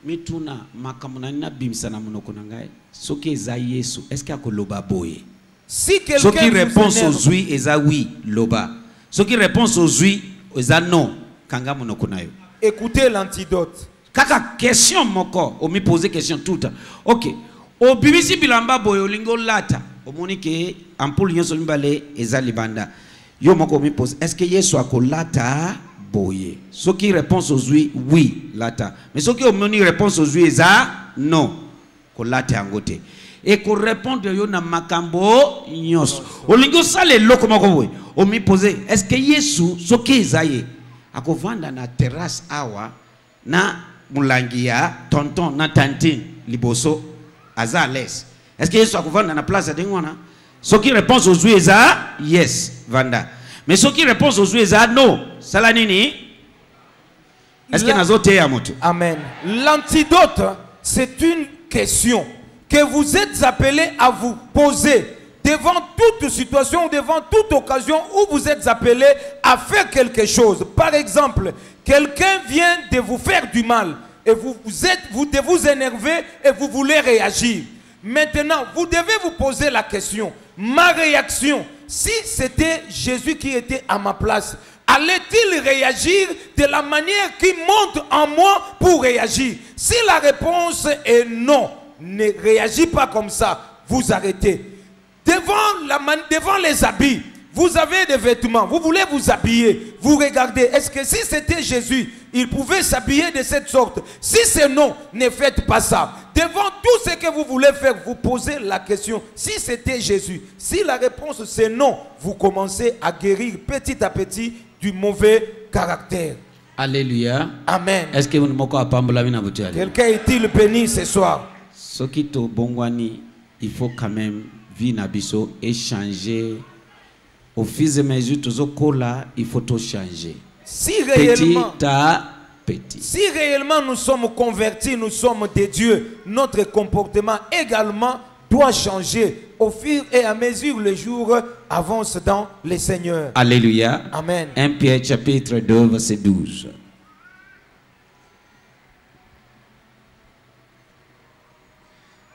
Mituna makamuna na bimsa na monoko na ngai. Soki eza Yesu, est-ce qu'il y a koloba boye? Si quelqu'un qui répond aux oui, eza oui, loba. Ce qui répond aux oui, eza non, kanga monoko na yo. Écoutez l'antidote. Kaka question moko, on me pose question tout le temps. Ok. O bibisi bilamba boyo lingo lata. O monike ampul nyonso mbale eza libanda. Yo moko me pose, est-ce que Yesu akolata boye? Ce qui répond aux oui, oui, lata. Mais ce qui omoni répond aux oui eza non. Kolata angote. Et qu'on réponde yo na makambo nyonso. O lingo sale loko moko boye. O me pose, est-ce que Yesu ce qui ezaye akovanda na terrasse awa na mulangia tonton na tantine liboso aza à l'aise. Est-ce que Yesu akovanda na place de ngwana? Ce qui répond aux oui eza yes vanda. Mais ce qui répond aux oui eza no. Sala nini? Est-ce que nazote ya moto? Amen. L'antidote, c'est une question que vous êtes appelé à vous poser devant toute situation, devant toute occasion où vous êtes appelé à faire quelque chose. Par exemple, quelqu'un vient de vous faire du mal et vous vous énervez et vous voulez réagir. Maintenant, vous devez vous poser la question. Ma réaction, si c'était Jésus qui était à ma place, allait-il réagir de la manière qui monte en moi pour réagir? Si la réponse est non, ne réagis pas comme ça, vous arrêtez. Devant les habits, vous avez des vêtements, vous voulez vous habiller, vous regardez, est-ce que si c'était Jésus, il pouvait s'habiller de cette sorte? Si c'est non, ne faites pas ça. Devant tout ce que vous voulez faire, vous posez la question, si c'était Jésus, si la réponse c'est non, vous commencez à guérir petit à petit du mauvais caractère. Alléluia. Amen. Est-ce que vous quelqu'un est-il béni ce soir? Ce qui est bongwani, il faut quand même vivre nabiso et changer. Au fil de mesure, il faut tout changer. Si réellement, petit à petit. Si réellement nous sommes convertis, nous sommes des dieux, notre comportement également doit changer. Au fur et à mesure, les jours avancent dans le Seigneur. Alléluia. Amen. 1 Pierre chapitre 2, verset 12.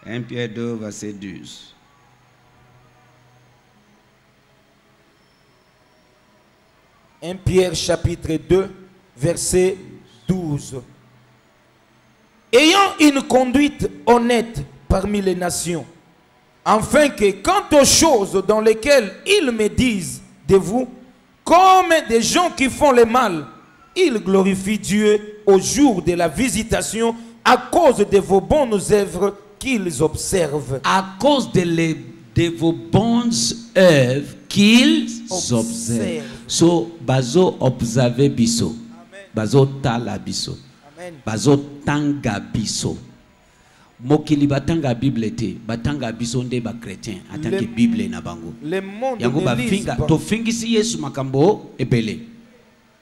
1 Pierre 2, verset 12. « 1 Pierre chapitre 2, verset 12. Ayant une conduite honnête parmi les nations, afin que quant aux choses dans lesquelles ils me disent de vous, comme des gens qui font le mal, ils glorifient Dieu au jour de la visitation à cause de vos bonnes œuvres qu'ils observent. » À cause de vos bonnes œuvres qu'ils observent. So, bazo observe biso. Bazo tala biso. Bazo tanga biso. Mokili batanga Bible te, batanga biso nde ba chrétien, atanki Bible na bango. Le monde yango ba finga, to fingisi Yesu makambo ebele.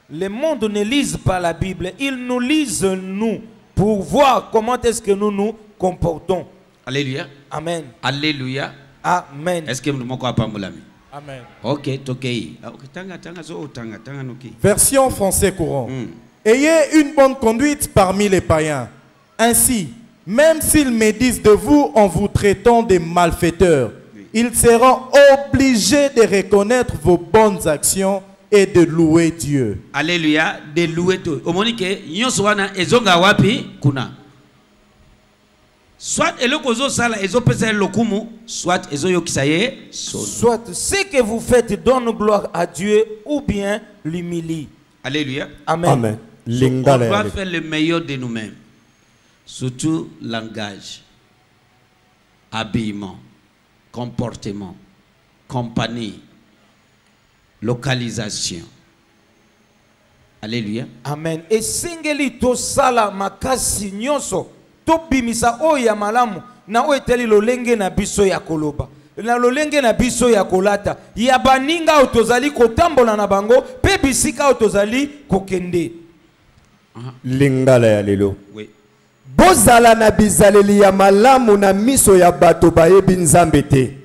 Le monde ne lise pas la Bible, ils nous lisent nous pour voir comment est-ce que nous nous comportons. Alléluia. Amen. Alléluia. Amen. Est-ce que nous pas pambolami? Amen. Ok, tokei. Tanga zo tanga nuki. Version français courant. Ayez une bonne conduite parmi les païens. Ainsi, même s'ils médisent de vous en vous traitant de malfaiteurs, ils seront obligés de reconnaître vos bonnes actions et de louer Dieu. Alléluia, de louer Dieu. Omonike, nyoswana ezonga wapi kuna. Soit elokozo sala ezopesa lokumu, soit ezoyokisaye so. Soit ce que vous faites donne gloire à Dieu ou bien l'humilie. Alléluia. Amen. Amen. So, on doit faire le meilleur de nous-mêmes. Surtout langage, habillement, comportement, compagnie, localisation. Alléluia. Amen. Et singeli to sala makasi nyonso to bimisa oya malamu na oeteli lolenge na biso ya koloba na lolenge na biso ya kolata ya baninga otozali kotambola na bango pe bisika otozali kokende. Lingala ya lelo. Oui. Bozala na bizaleli ya malamu na miso ya bato bayebi nzambe te.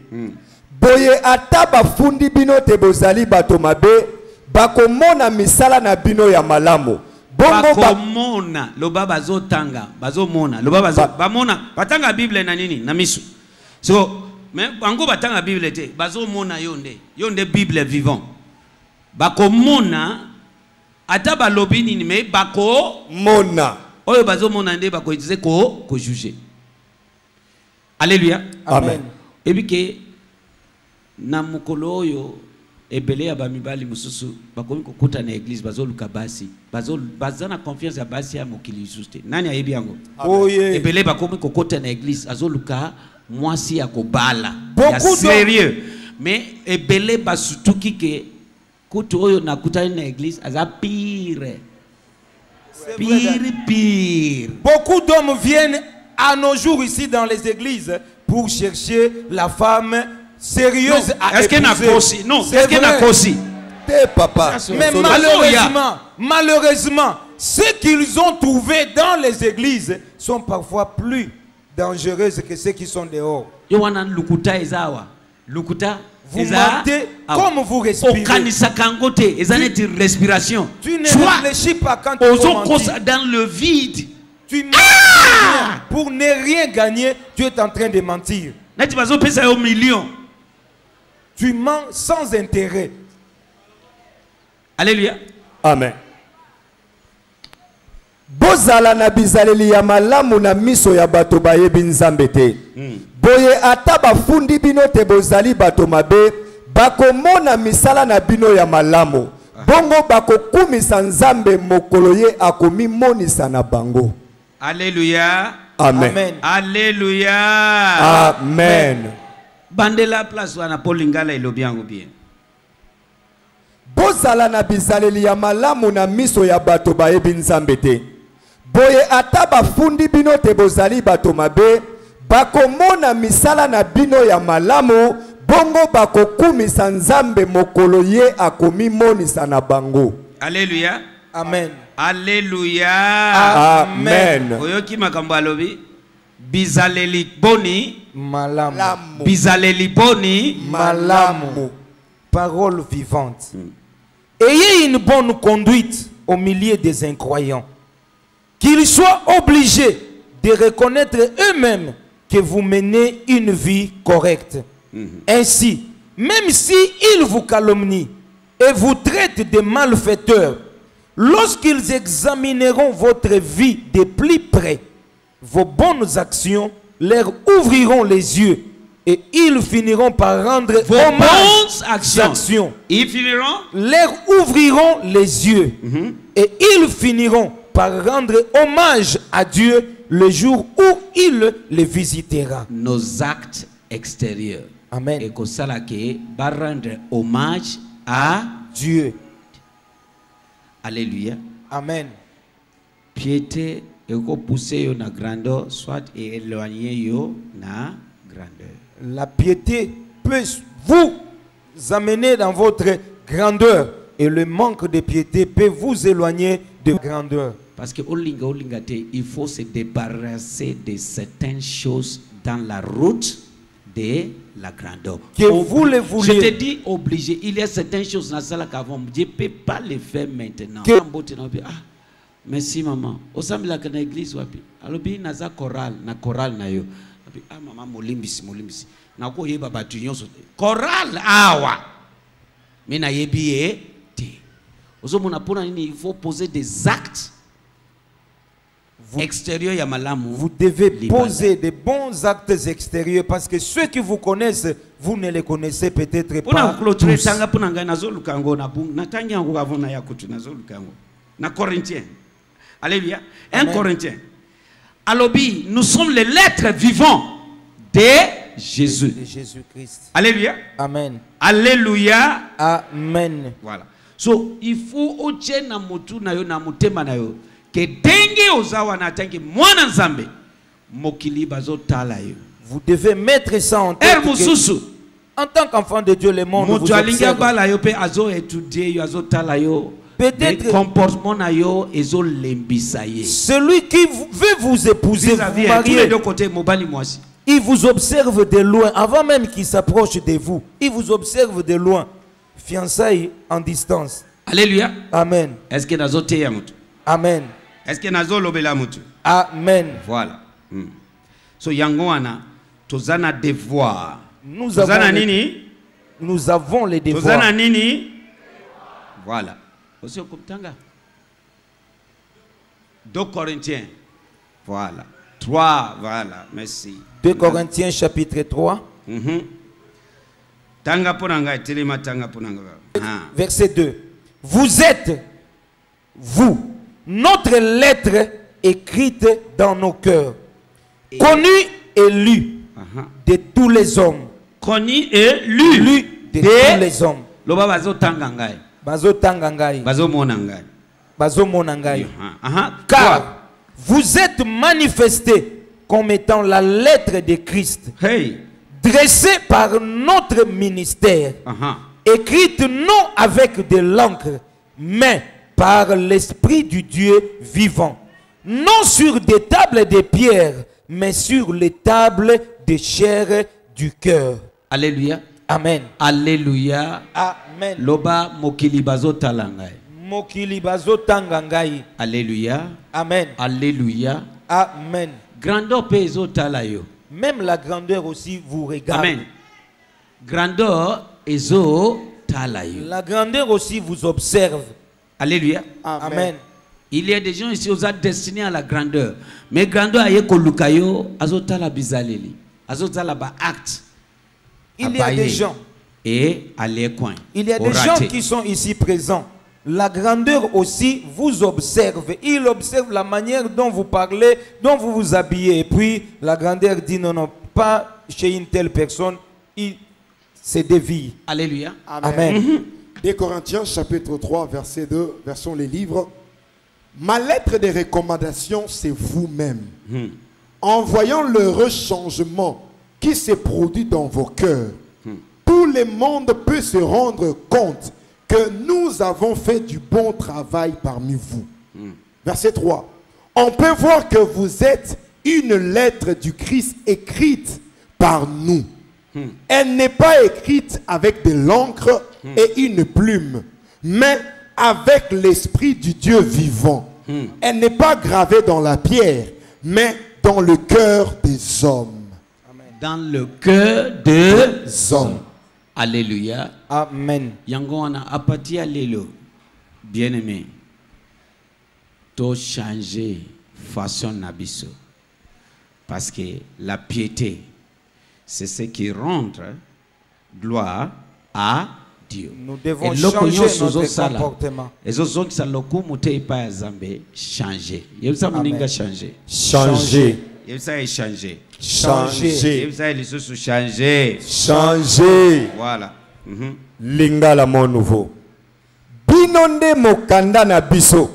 Boye ata bafundi bino te bozali bato mabe bakomona misala na bino ya malamu. Bongo bakomona loba bazotanga bazomona loba bamona batanga Bible na nini na miso. So mais bango batanga Bible te bazomona yonde Bible vivant. Bakomona ata balobi nini me bako mona oyo bazomona nde bako itise ko juger. Alléluia. Amen. Ebike na mukolo oyo ebele ya bamibali mususu bakomi kokuta na église bazoluka basi bazana confiance ya basi ya mokili juste nani ayebi yango. Oye. Ebele bakomi kokuta na église azoluka mwasi ya kobala ya Beaucoup sérieux mais ebele basutuki ke kutu oyo nakuta na église aza pire. Beaucoup d'hommes viennent à nos jours ici dans les églises pour chercher la femme sérieuse à est-ce qu'elle n'a cossi? Non, est-ce qu'elle n'a cossi? te papa. Mais malheureusement, ce qu'ils ont trouvé dans les églises sont parfois plus dangereuses que ceux qui sont dehors. Yowana lukuta ezawa. Lukuta vous mentez comme vous respirez. Respiration. Tu ne réfléchis pas quand tu mentis. Dans le vide. Tu mens pour ne rien gagner. Tu es en train de mentir. Tu mens sans intérêt. Alléluia. Amen. Bozala na bizaleli ya malamu na miso ya bato bayebi nzambe te. Boye ata bafundi bino te bozali bato mabe bakomona misala na bino ya malamu. Bongo bakokumisa nzambe mokolo ye akomi monisa na bango. Alléluia. Amen. Amen. Alléluia. Amen. Bandela place wana polingala elobi yango bien. Bozala na bizaleli ya malamu na miso ya bato bayebi nzambe te. Boye ata bafundi bino te bozali bato mabe bakomona misala na bino ya malamu bongo bakokumisa nzambe mokolo ye akomi monisa na bango. Alléluia. Amen. Alléluia. Amen. Oyoki makambo alobi bizaleli boni malamu. Bizaleli boni malamu. Parole vivante. Ayez une bonne conduite au milieu des incroyants. Qu'ils soient obligés de reconnaître eux-mêmes que vous menez une vie correcte. Ainsi, même si ils vous calomnient et vous traitent de malfaiteurs, lorsqu'ils examineront votre vie de plus près, vos bonnes actions leur ouvriront les yeux et ils finiront par rendre hommage à actions. Ils finiront leur ouvriront les yeux et ils finiront par rendre hommage à Dieu le jour où il les visitera. Nos actes extérieurs. Amen. Et que ça là qui va rendre hommage à Dieu. Alléluia. Amen. Piété et que pousser yo na grandeur, soit éloigner yo na grandeur. La piété peut vous amener dans votre grandeur et le manque de piété peut vous éloigner de grandeur. Parce que il faut se débarrasser de certaines choses dans la route de la grandeur. Que vous le vouliez. Je te dis obligé. Il y a certaines choses dans la salle qu'avant. Je ne peux pas les faire maintenant. Ah, merci maman. Au sein de l'église, alors bien naza chorale, na chorale na yo. Ah maman molimbisi. Na ko yeba batu nyonso. Chorale awa. Mais na yebi te. Ozomona pona nini il faut poser des actes. Extérieur ya malamu. Vous devez poser des bons actes extérieurs parce que ceux qui vous connaissent, vous ne les connaissez peut-être pas tous. Na Corinthiens. Alléluia. 1 Corinthiens. Alobi, nous sommes les lettres vivantes de Jésus. De Jésus-Christ. Alléluia. Amen. Alléluia. Amen. Voilà. So, il faut oche na mutu na yo na mutema na yo. Que dengue ozawa na tangi mwana nzambe mokili bazo tala yo. Vous devez mettre ça en tête. En tant qu'enfant de Dieu, le monde vous observe. Peut-être comportement na yo ezo lembisaye. Celui qui veut vous épouser, vous marier, il vous observe de loin avant même qu'il s'approche de vous. Il vous observe de loin. Fiançailles en distance. Alléluia. Amen. Est-ce que nazo teya mutu? Amen. Est-ce que nazo lobela mutu? Amen. Voilà. So yangoana tozana devoir. Nous avons les devoirs. Tozana nini? Voilà. Aussi au Koptanga. 2 Corinthiens. Voilà. 3, voilà. Merci. 2 Corinthiens chapitre 3. Tanga ponanga telema tanga ponanga. Verset 2. Vous êtes, vous, notre lettre écrite dans nos cœurs, connue et lue de tous les hommes. Connue et lue de tous les hommes. Loba bazo tanga ngai. Bazo tanga ngai. Bazo mona ngai. Bazo mona ngai. Car vous êtes manifestés comme étant la lettre de Christ, dressée par notre ministère, écrite non avec de l'encre, mais par l'Esprit du Dieu vivant, non sur des tables de pierre, mais sur les tables de chair du cœur. Alléluia. Amen. Alléluia. Amen. Loba mokili bazo talangai. Mokili bazo tangangai. Alléluia. Amen. Alléluia. Amen. Grandeur peso talayo. Même la grandeur aussi vous regarde. Amen. Grandeur ezo talayo. La grandeur aussi vous observe. Alléluia. Amen. Il y a des gens ici qui sont destinés à la grandeur. Mais grandeur aye kolukayo azotala bizaleli. Azotala ba acte. Il y a des gens. Et à l'écoin. Il y a des gens qui sont ici présents. La grandeur aussi vous observe. Il observe la manière dont vous parlez, dont vous vous habillez. Et puis la grandeur dit non, non, pas chez une telle personne. Il se dévie. Alléluia. Amen. 2 Corinthiens chapitre 3 verset 2, versons les livres. Ma lettre de recommandation, c'est vous-même. En voyant l'heureux changement qui se produit dans vos cœurs, tout le monde peut se rendre compte que nous avons fait du bon travail parmi vous. Verset 3. On peut voir que vous êtes une lettre du Christ écrite par nous. Elle n'est pas écrite avec de l'encre et une plume, mais avec l'Esprit du Dieu vivant. Elle n'est pas gravée dans la pierre, mais dans le cœur des hommes. Dans le cœur des hommes. Alléluia. Amen. Yangoana apati alléluia. Bien-aimé. To changer façon nabiso. Parce que la piété, c'est ce qui rend gloire à Dieu. Nous devons changer notre comportement. Et ce sont qui loku mute pa zambe changer. Yebisa muninga changer. Changer. Yebisa changer. Changer. Yebisa les choses changer. Changer. Voilà. Lingala mon nouveau. Binonde mokanda na biso.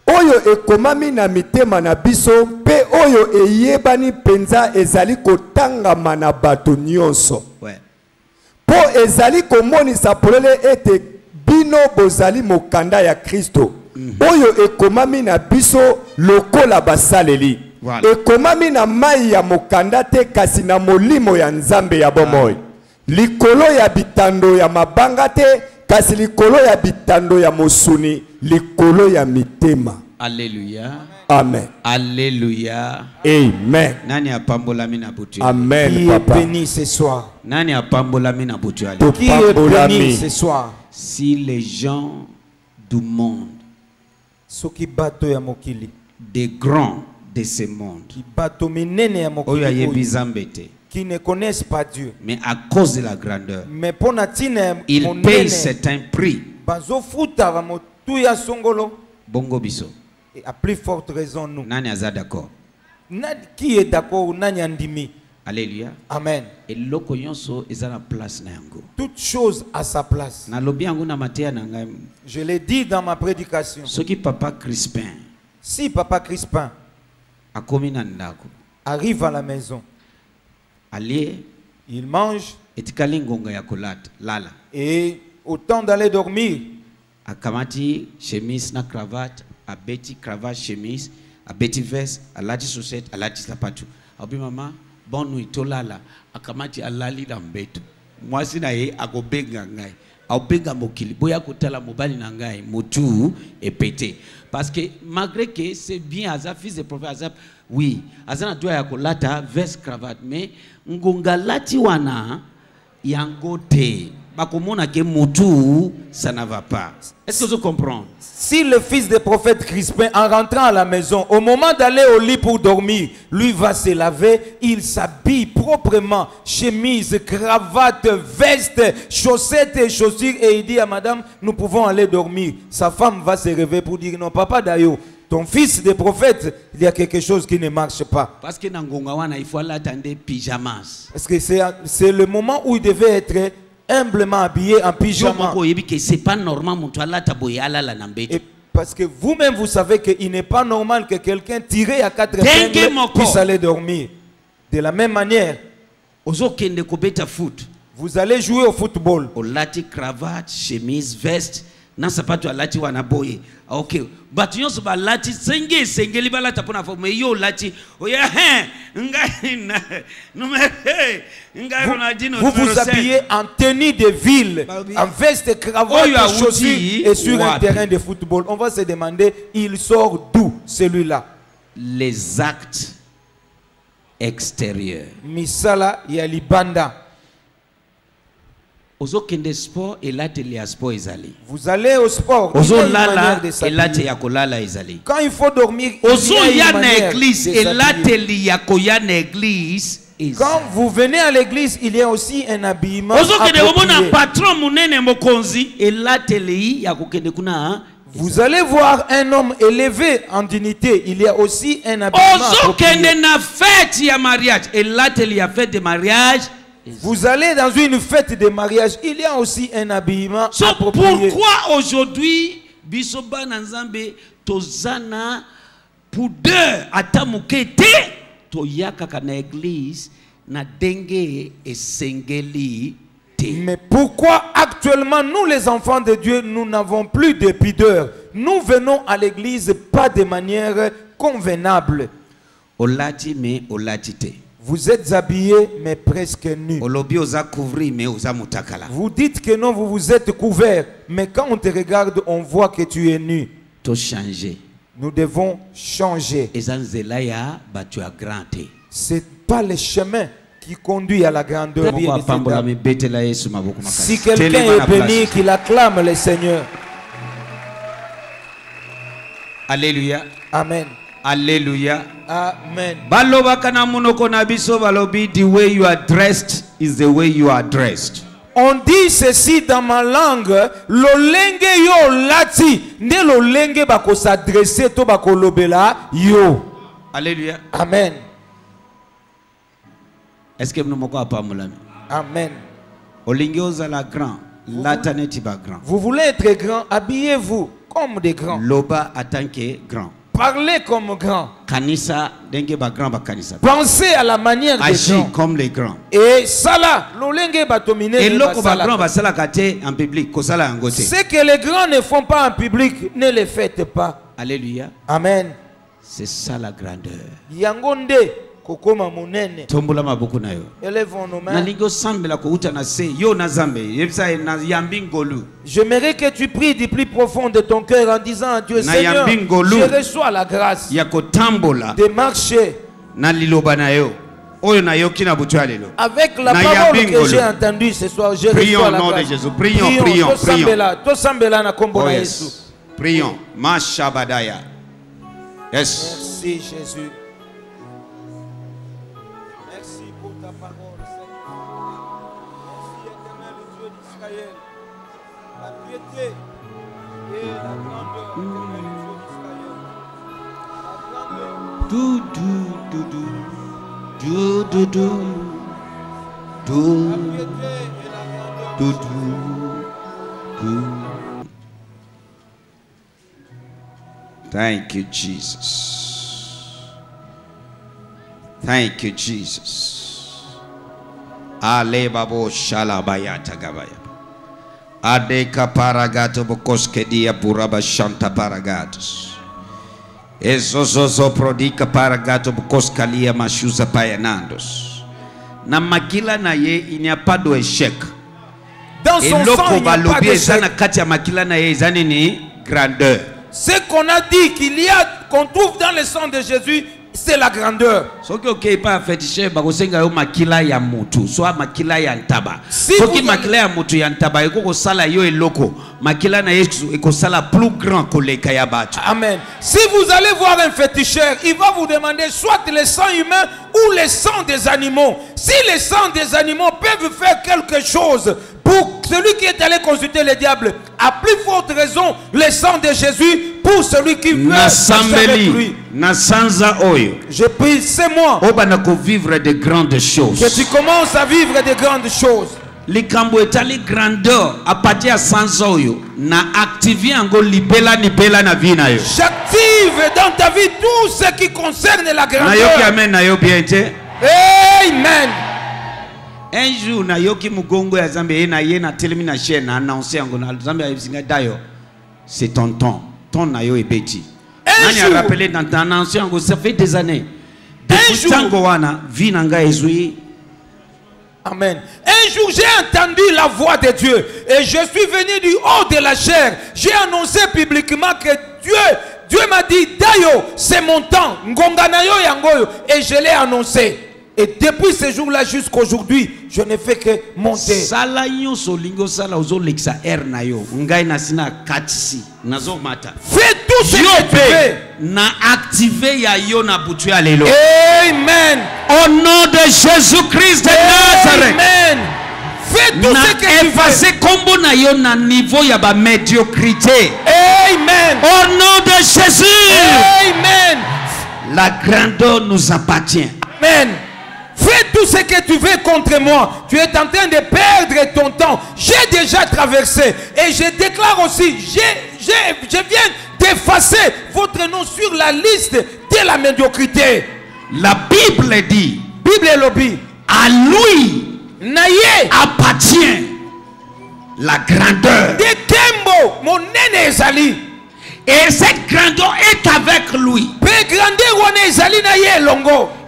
Oyo ekomami na mitema na biso pe oyo eyebani penza ezali kotangama na bato nyonso. Ouais. Po ezali komonisa polele ete bino bozali mokanda ya Kristo. Oyo ekomami na biso lokola basaleli. Voilà. ekomami na mai ya mokanda te kasi na molimo ya nzambe ya bomoi. Likolo ya bitando ya mabanga te kasi likolo ya bitando ya mosuni, likolo ya mitema. Alléluia. Amen. Alléluia. Amen. Nani apambolami na butu? Amen. Qui Papa. est béni ce soir? Nani apambolami na butu? Qui est béni ce soir? Si les gens du monde, Soki bato ya mokili, des grands de ce monde, qui bato minene ya oyo mokili, ayebi oyo, Nzambe, qui ne connaissent pas Dieu, mais à cause de la grandeur, mais pour natina ils payent certains prix. bazo futa ba motu ya songolo. Bongo biso. Et à plus forte raison nous. Nani aza d'accord? Qui est d'accord nani andimi? Alléluia. Amen. Et loko yonso eza na place na yango. Toute chose à sa place. Na lobi yango na mateya na ngai. Je l'ai dit dans ma prédication. Soki papa Crispin Si Papa Crispin akomi na ndako, arrive à la maison, alie il mange etikali ngonga ya kolata lala, et au temps d'aller dormir, akamati chemise na cravate, abeti cravate chemise, abeti veste, alati chaussette, alati sapatu. Abi mama, bonne nuit tolala, akamati alali na mbeto. Mwasi na ye akobenga ngai. Akobenga mokili. Boya kotala mobali na ngai, motu et pété. Parce que malgré que c'est bien Azap, fils de prophète Azap, oui, Azana doit yakolata veste cravate, mais ngonga lati wana yangote. Bakomona ke motu, ça ne va pas. Est-ce que vous comprenez? si le fils du prophète Crispin, en rentrant à la maison, au moment d'aller au lit pour dormir, lui va se laver, il s'habille proprement, chemise, cravate, veste, chaussettes et chaussures, et il dit à madame, nous pouvons aller dormir. Sa femme va se réveiller pour dire, non, papa Dayo, ton fils de prophète, il y a quelque chose qui ne marche pas. Parce que dans Gongawana, il faut attendre pyjamas. Parce que c'est le moment où il devait être humblement habillé en pyjama. C'est pas normal, Et parce que vous-même, vous savez qu'il n'est pas normal que quelqu'un tiré à 4 épingles puisse aller dormir. De la même manière, vous allez jouer au football. Olati cravate, chemise, veste, na sapato alati wanaboye. Ok. Batunyo soba lati senge libalata pona fo me yo lati. Oya vous vous habillez en tenue de ville, en veste, cravate, chaussures et sur un terrain de football. On va se demander, il sort d'où celui-là? Les actes extérieurs. Misala ya libanda. Vous allez au sport. Quand il faut dormir, quand vous venez à l'église, il y a aussi un habillement vous allez voir un homme élevé en dignité. Il y a aussi un habillement Vous allez dans une fête de mariage, il y a aussi un habillement approprié. Pourquoi aujourd'hui, Bisoba Nanzambe, Tozana, pudeur, atamukete, Toyaka kana église, na dengue et sengeli. Mais pourquoi actuellement, nous les enfants de Dieu, nous n'avons plus de pudeur? Nous venons à l'église pas de manière convenable. Olati me olatite. Vous êtes habillés, mais presque nus. Vous dites que non, vous vous êtes couverts. Mais quand on te regarde, on voit que tu es nu. Nous devons changer. Ce n'est pas le chemin qui conduit à la grandeur. Si quelqu'un est béni, qu'il acclame le Seigneur. Alléluia. Amen. Alléluia. Amen. The way you are dressed is the way you are dressed. On dit ceci dans ma langue, lolenge yo lati, ne lolenge bako s'adresser to bako lobela yo. Alléluia. Amen. Est-ce que nous moko apamulami? Amen. Olinge ozala grand, lataneti ba grand. Vous voulez être grand, habillez-vous comme des grands. Loba atanke grand. Parlez comme grand. Kanisa denge ba grand ba kanisa. Pensez à la manière des grands. grands. Comme les grands. Et sala, lolenge batomine. Et loko ba grand ba sala kate en public, kosala ngote. Ce que les grands ne font pas en public, ne le faites pas. Alléluia. Amen. C'est ça la grandeur. Yangonde kokoma monene. Tombola maboko na yo. Élevons nos mains. Nalingo sambela ko uta na se yo na zambe. Yebisa na yambi ngolu. J'aimerais que tu pries du plus profond de ton cœur en disant à Dieu, Seigneur, je reçois la grâce de marcher na liloba na yo. Oyo na yo kina butu alelo. Avec la parole que j'ai entendue ce soir, je reçois la grâce. Prions au nom de Jésus. Prions. Tosambela na kombo na Yesu. Prions. Mashabadaya. Yes. Merci Jésus. Merci pour ta parole, Seigneur. Merci éternel Dieu d'Israël. La piété et la grandeur, éternel Dieu d'Israël. Thank you, Jesus. Thank you, Jesus. Ale babo shalabaya tagabaya. Adeka paragato bokoske dia buraba shanta paragatos. Ezozozo prodika paragato bokoskalia mashuza payanandos. Na makila na ye, il n'y a pas d'échec. Dans son sang, il n'y a pas d'échec. Grandeur. Ce qu'on a dit qu'il y a, qu'on trouve dans le sang de Jésus, c'est la grandeur. Si vous allez voir un féticheur, il va vous demander soit le sang humain ou le sang des animaux. Si le sang des animaux peuvent faire quelque chose pour celui qui est allé consulter le diable, à plus forte raison, le sang de Jésus pour celui qui veut marcher avec lui. Je prie, c'est moi vivre de grandes choses. Que tu commences à vivre de grandes choses. Les cambo etali grandeur à partir de sans oyo na activer ngo libela ni bela na vie na yo. J'active dans ta vie tout ce qui concerne la grandeur. Na yo ki amen na yo bien te. Amen. Un jour na yo ki mugongo ya Zambie na ye na telemi na chaîne na annoncer ngo na Zambie abisinga dayo. C'est ton temps. Ton na yo ebeti. Nani a rappelé dans ta annonce ngo ça fait des années. Depuis tango wana vie na nga ezui. Amen. Un jour, j'ai entendu la voix de Dieu et je suis venu du haut de la chair. J'ai annoncé publiquement que Dieu m'a dit, Dayo, c'est mon temps. Ngonganayo yangoyo. Et je l'ai annoncé. Et depuis ce jour-là jusqu'aujourd'hui, je ne fais que monter. Fais tout ce que tu veux. Amen. Au nom de Jésus-Christ de Nazareth. Amen. Fais tout ce que tu veux. Niveau ya ba médiocrité. Amen. Au nom de Jésus. Amen. La grandeur nous appartient. Amen. Fais tout ce que tu veux contre moi. Tu es en train de perdre ton temps. J'ai déjà traversé. Et je déclare aussi, je viens d'effacer votre nom sur la liste de la médiocrité. La Bible dit, à lui appartient la grandeur. De Kembo, mon nene ezali. Et cette grandeur est avec lui.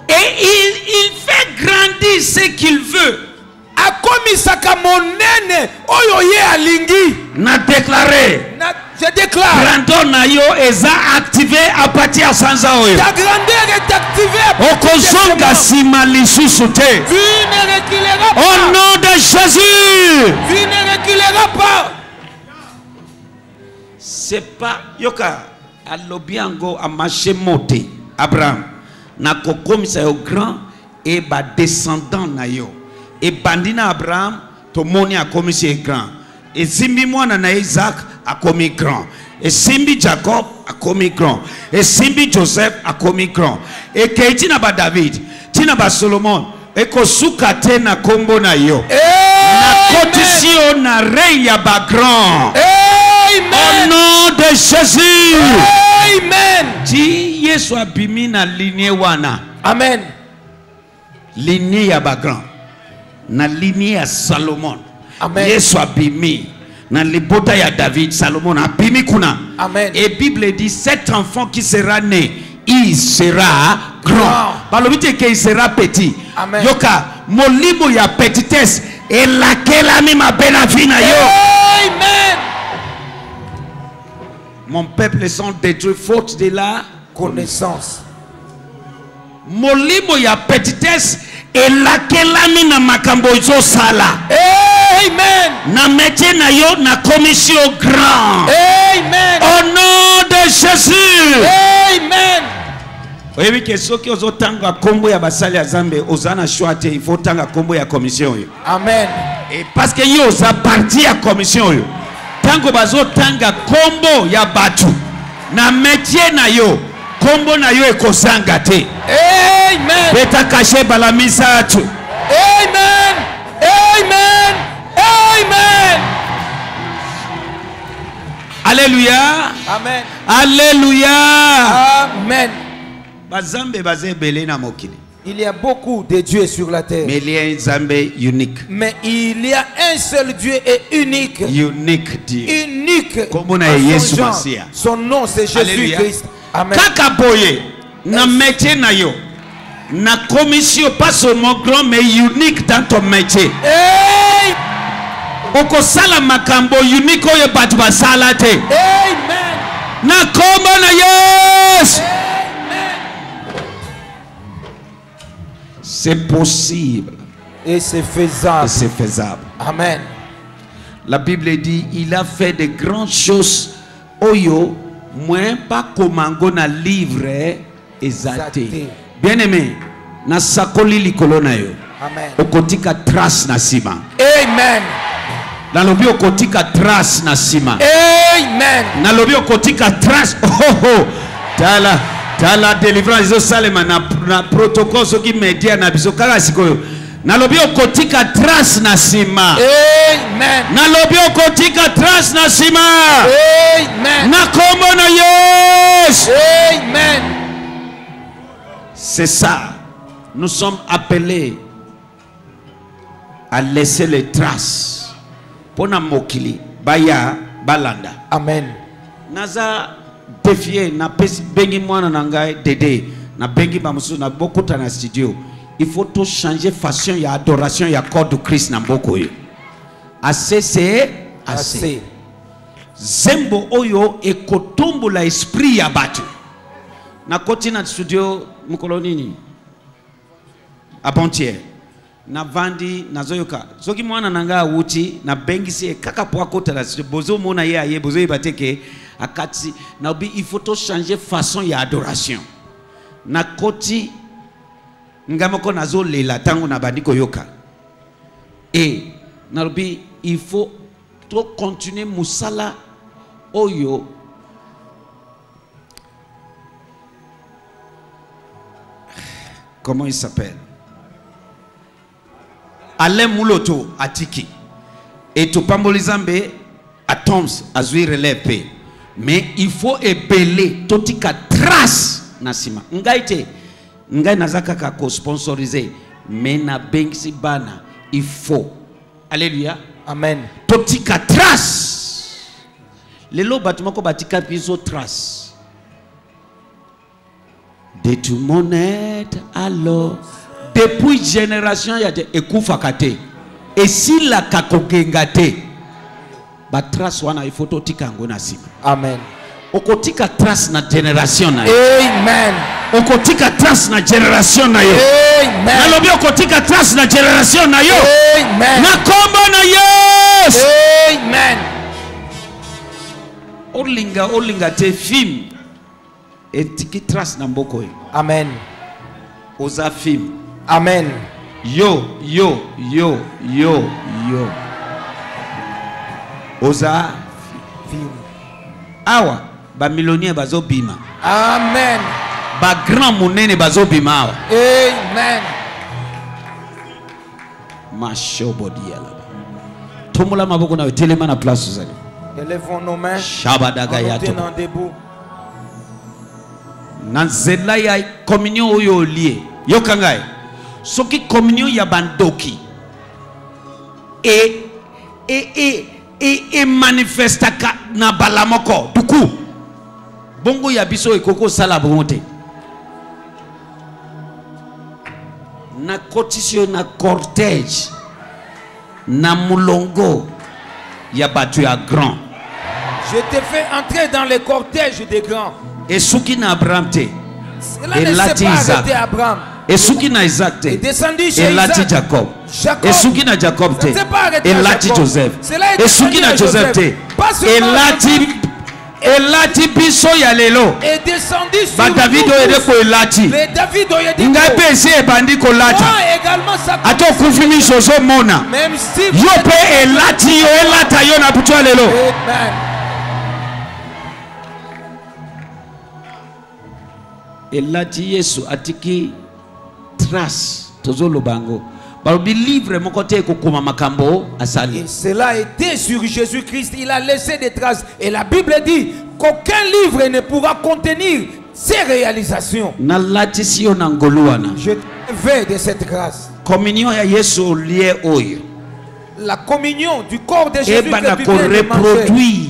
Et il fait grandir ce qu'il veut. Na déclaré. Je déclare. Grandeur na yo eza activé à partir sans oyo. Ta grandeur est activée à partir de sans. Au nom de Jésus. Tu ne reculeras pas. C'est pas yoka alobiango a marché monté Abraham na kokomisa yo grand et ba descendant na yo et bandina Abraham to moni a komisi grand et simbi mwana na Isaac a komi grand et simbi Jacob a komi grand et simbi Joseph a komi grand et keiti na ba David tina ba Solomon et kosuka te na kombo na yo na kotisi na rei ya ba grand. Au nom de Jésus. Amen. Ti Yesu abimi na lignée wana. Amen. Lignée ya bagran. Na lignée ya Salomon. Amen. Yesu abimi na libota ya David. Salomon abimi kuna. Amen. Et Bible dit cet enfant qui sera né, il sera grand. Balobite que il sera petit. Amen. Yoka molimo ya petitesse et laquelle a mis ma benafina yo. Amen. Mon peuple sont détruits faute de la Connaissance. molimo ya petitesse et laquelle a mis na makambo zo sala. Amen. Na métier na yo na commission grand. Amen. Au nom de Jésus. Amen. Oui, que ceux qui ont tanga combo ya basali ya Zambe ozana choite il faut tanga combo ya commission yo. Amen. Et parce que yo sa partie ya commission yo. Tango bazo tanga combo ya batu na métier na yo combo na yo ekosanga te. Amen. Beta caché balamisa tu. Amen. Amen. Amen. Alléluia. Amen. Alléluia. Amen. Bazambe baze belé na mokili. Il y a beaucoup de dieux sur la terre. Mais il y a un Zambé unique. Mais il y a un seul Dieu et unique. Unique Dieu. Unique. Comme on a à son Yesu genre. Masia. Son nom c'est Alléluia. Jésus-Christ. Amen. Kaka boye na métier na yo. Na commission pas seulement grand mais unique dans ton métier. Amen. Oko sala makambo unique oyo batu basala te. Amen. Na kombo na Yesu. C'est possible. Et c'est Et faisable. c'est faisable. Amen. La Bible dit il a fait de grandes choses. Oyo, moins pas komango na livre ezate. Bien aimé, na sakoli likolo na yo. Amen. Okotika trace na sima. Amen. Na lobi okotika trace na sima. Amen. Na lobi okotika trace. Oh. Tala délivrance zo salema na protocole soki media na biso kaka sikoyo. Na lobi okotika trace na sima. Amen. Na lobi okotika trace na sima. Amen. Na kombo na Yesu. Amen. C'est ça. Nous sommes appelés à laisser les traces. Pona mokili baya balanda. Amen. Naza défier na bengi mwana na ngai Dédé na bengi ba musu na bokota na studio. Il faut tout changer façon ya adoration ya corps de Christ na mboko yo. Assez c'est assez. Zembo oyo ekotombo la esprit ya batu. Na koti na studio mukolo nini? Avant-hier. Na vandi na zoyoka. Soki mwana nanga wuti na bengi se kaka po akota la studio bozo mona ye aye bozo ibateke akati na obi il faut tout changer façon ya adoration. Na koti ngamoko nazo lela tango na bandiko yoka. Et na obi il faut tout continuer musala oyo. Comment il s'appelle? Alain Mouloto Atiki. Et tout Pambolizambe à Toms Azui relève. Mais il faut épeler totika trace nasima. Ngaite ngai nazaka ko sponsoriser mais na bengsi bana il faut. Alléluia. Amen. Totika trace. Lelo batumako batika piso trace. De tout mon aide alors depuis génération ya ekufa kate et si la kakogengate ba trace wana il faut totika ngo na sima. Amen. Okotika trace na generation na yo. Amen. Okotika trace na generation na yo. Amen. Na lobi okotika trace na generation na yo. Amen. Na kombo na Yesu. Amen. Olinga te film etiki trace na mboko yo. Amen. Oza film. Amen. Yo. Oza Film. awa ba millionnaire bazo bima. Amen. Ba grand monene bazo bima awa. Amen. Mashobodi yala. Tomola maboko na telema na place zali. Élevons nos mains. Shabadaga En nous yato. tenant debout. Nanzela ya communion oyo lié. Yo kangai. Soki communion ya bandoki. Et manifesta na balamoko. Duku. Bongo ya biso ekoko sala bongote. na kotisio na cortège na mulongo ya batu ya grand. Je te fais entrer dans les cortèges des grands. Et souki na Abraham te. Cela ne s'est pas arrêté Abraham. Et souki na Isaac te. Et descendu chez Et lati Isaac. Jacob. Jacob. Et souki na Jacob te. Ça ne s'est pas arrêté Et à lati Jacob. Joseph. Cela est Et souki na descendu à Joseph te. Pas Et seulement lati elati biso ya lelo. Et descendu sur Ba David nous oyede tous. ko elati. Les David oyede Ngai pe esi ebandi ko lati. moi également ça. Ato kufimi sozo mona. Même si Yo pe elati yo elata yo na butu ya lelo. Amen. Elati Yesu atiki trace tozolo bango. Barobi livre mon côté kokoma makambo asali. Et cela était sur Jésus-Christ. Il a laissé des traces. Et la Bible dit qu'aucun livre ne pourra contenir ses réalisations. Na lati sio na ngoluana. Je vais de cette grâce. Communion ya Yesu lié oyo. La communion du corps de Jésus Eba na que tu ko viens de manger. reproduire.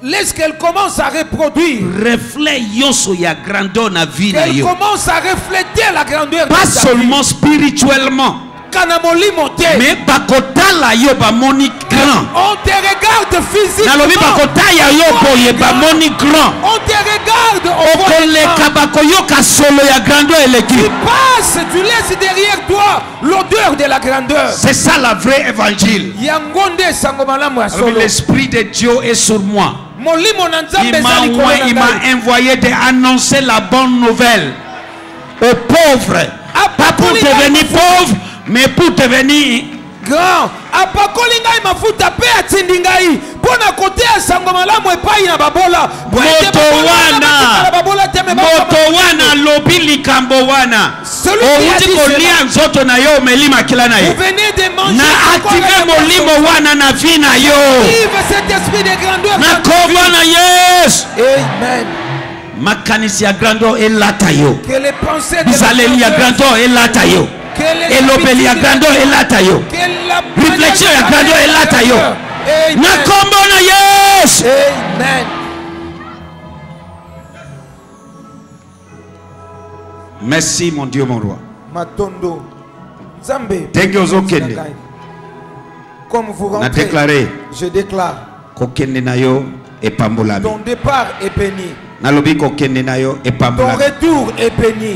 Laisse qu'elle commence à reproduire. Reflet yoso ya grandeur na vie na Qu'elle yo. commence à refléter la grandeur de Pas ta seulement spirituellement. Kanamoli monté. Mais bakotala yo ba moni grand. On te regarde physiquement. Nalobi bakotaya yo boye ba moni grand. On te regarde au Okoleka bakoyoka solo ya grandeur Tu eleki. passes, tu laisses derrière toi l'odeur de la grandeur. C'est ça la vraie évangile. Yangonde sangomalamu ya solo. L'esprit de Dieu est sur moi. Molimo na nzambe ezali Il m'a envoyé d'annoncer la bonne nouvelle aux pauvres. Pas pour devenir pauvre, mais pour devenir grand. Apakoli ngai mafuta pe atindi ngai pona kotea sango malamu epai na babola. moto wana lobi likambo wana. Outi kolia nzoto na yo melima kila na ye. Na active molimo wana na vie na yo. Na kombo na Yesu. Amen. Makanisi ya grandeur elata yo. Que les pensées de Bizaleli ya grandeur elata yo. Elobeli ya grandeur elata yo. Réflexion ya grandeur elata yo. Na kombo na Yesu. Amen. Merci mon Dieu mon roi. Matondo. Nzambe. Tenge ozokende. Comme vous Na rentrez, déclaré. je déclare. Kokende na yo epambolami. Ton départ est béni. Nalobi kokende na yo Ton epambolami. retour est béni.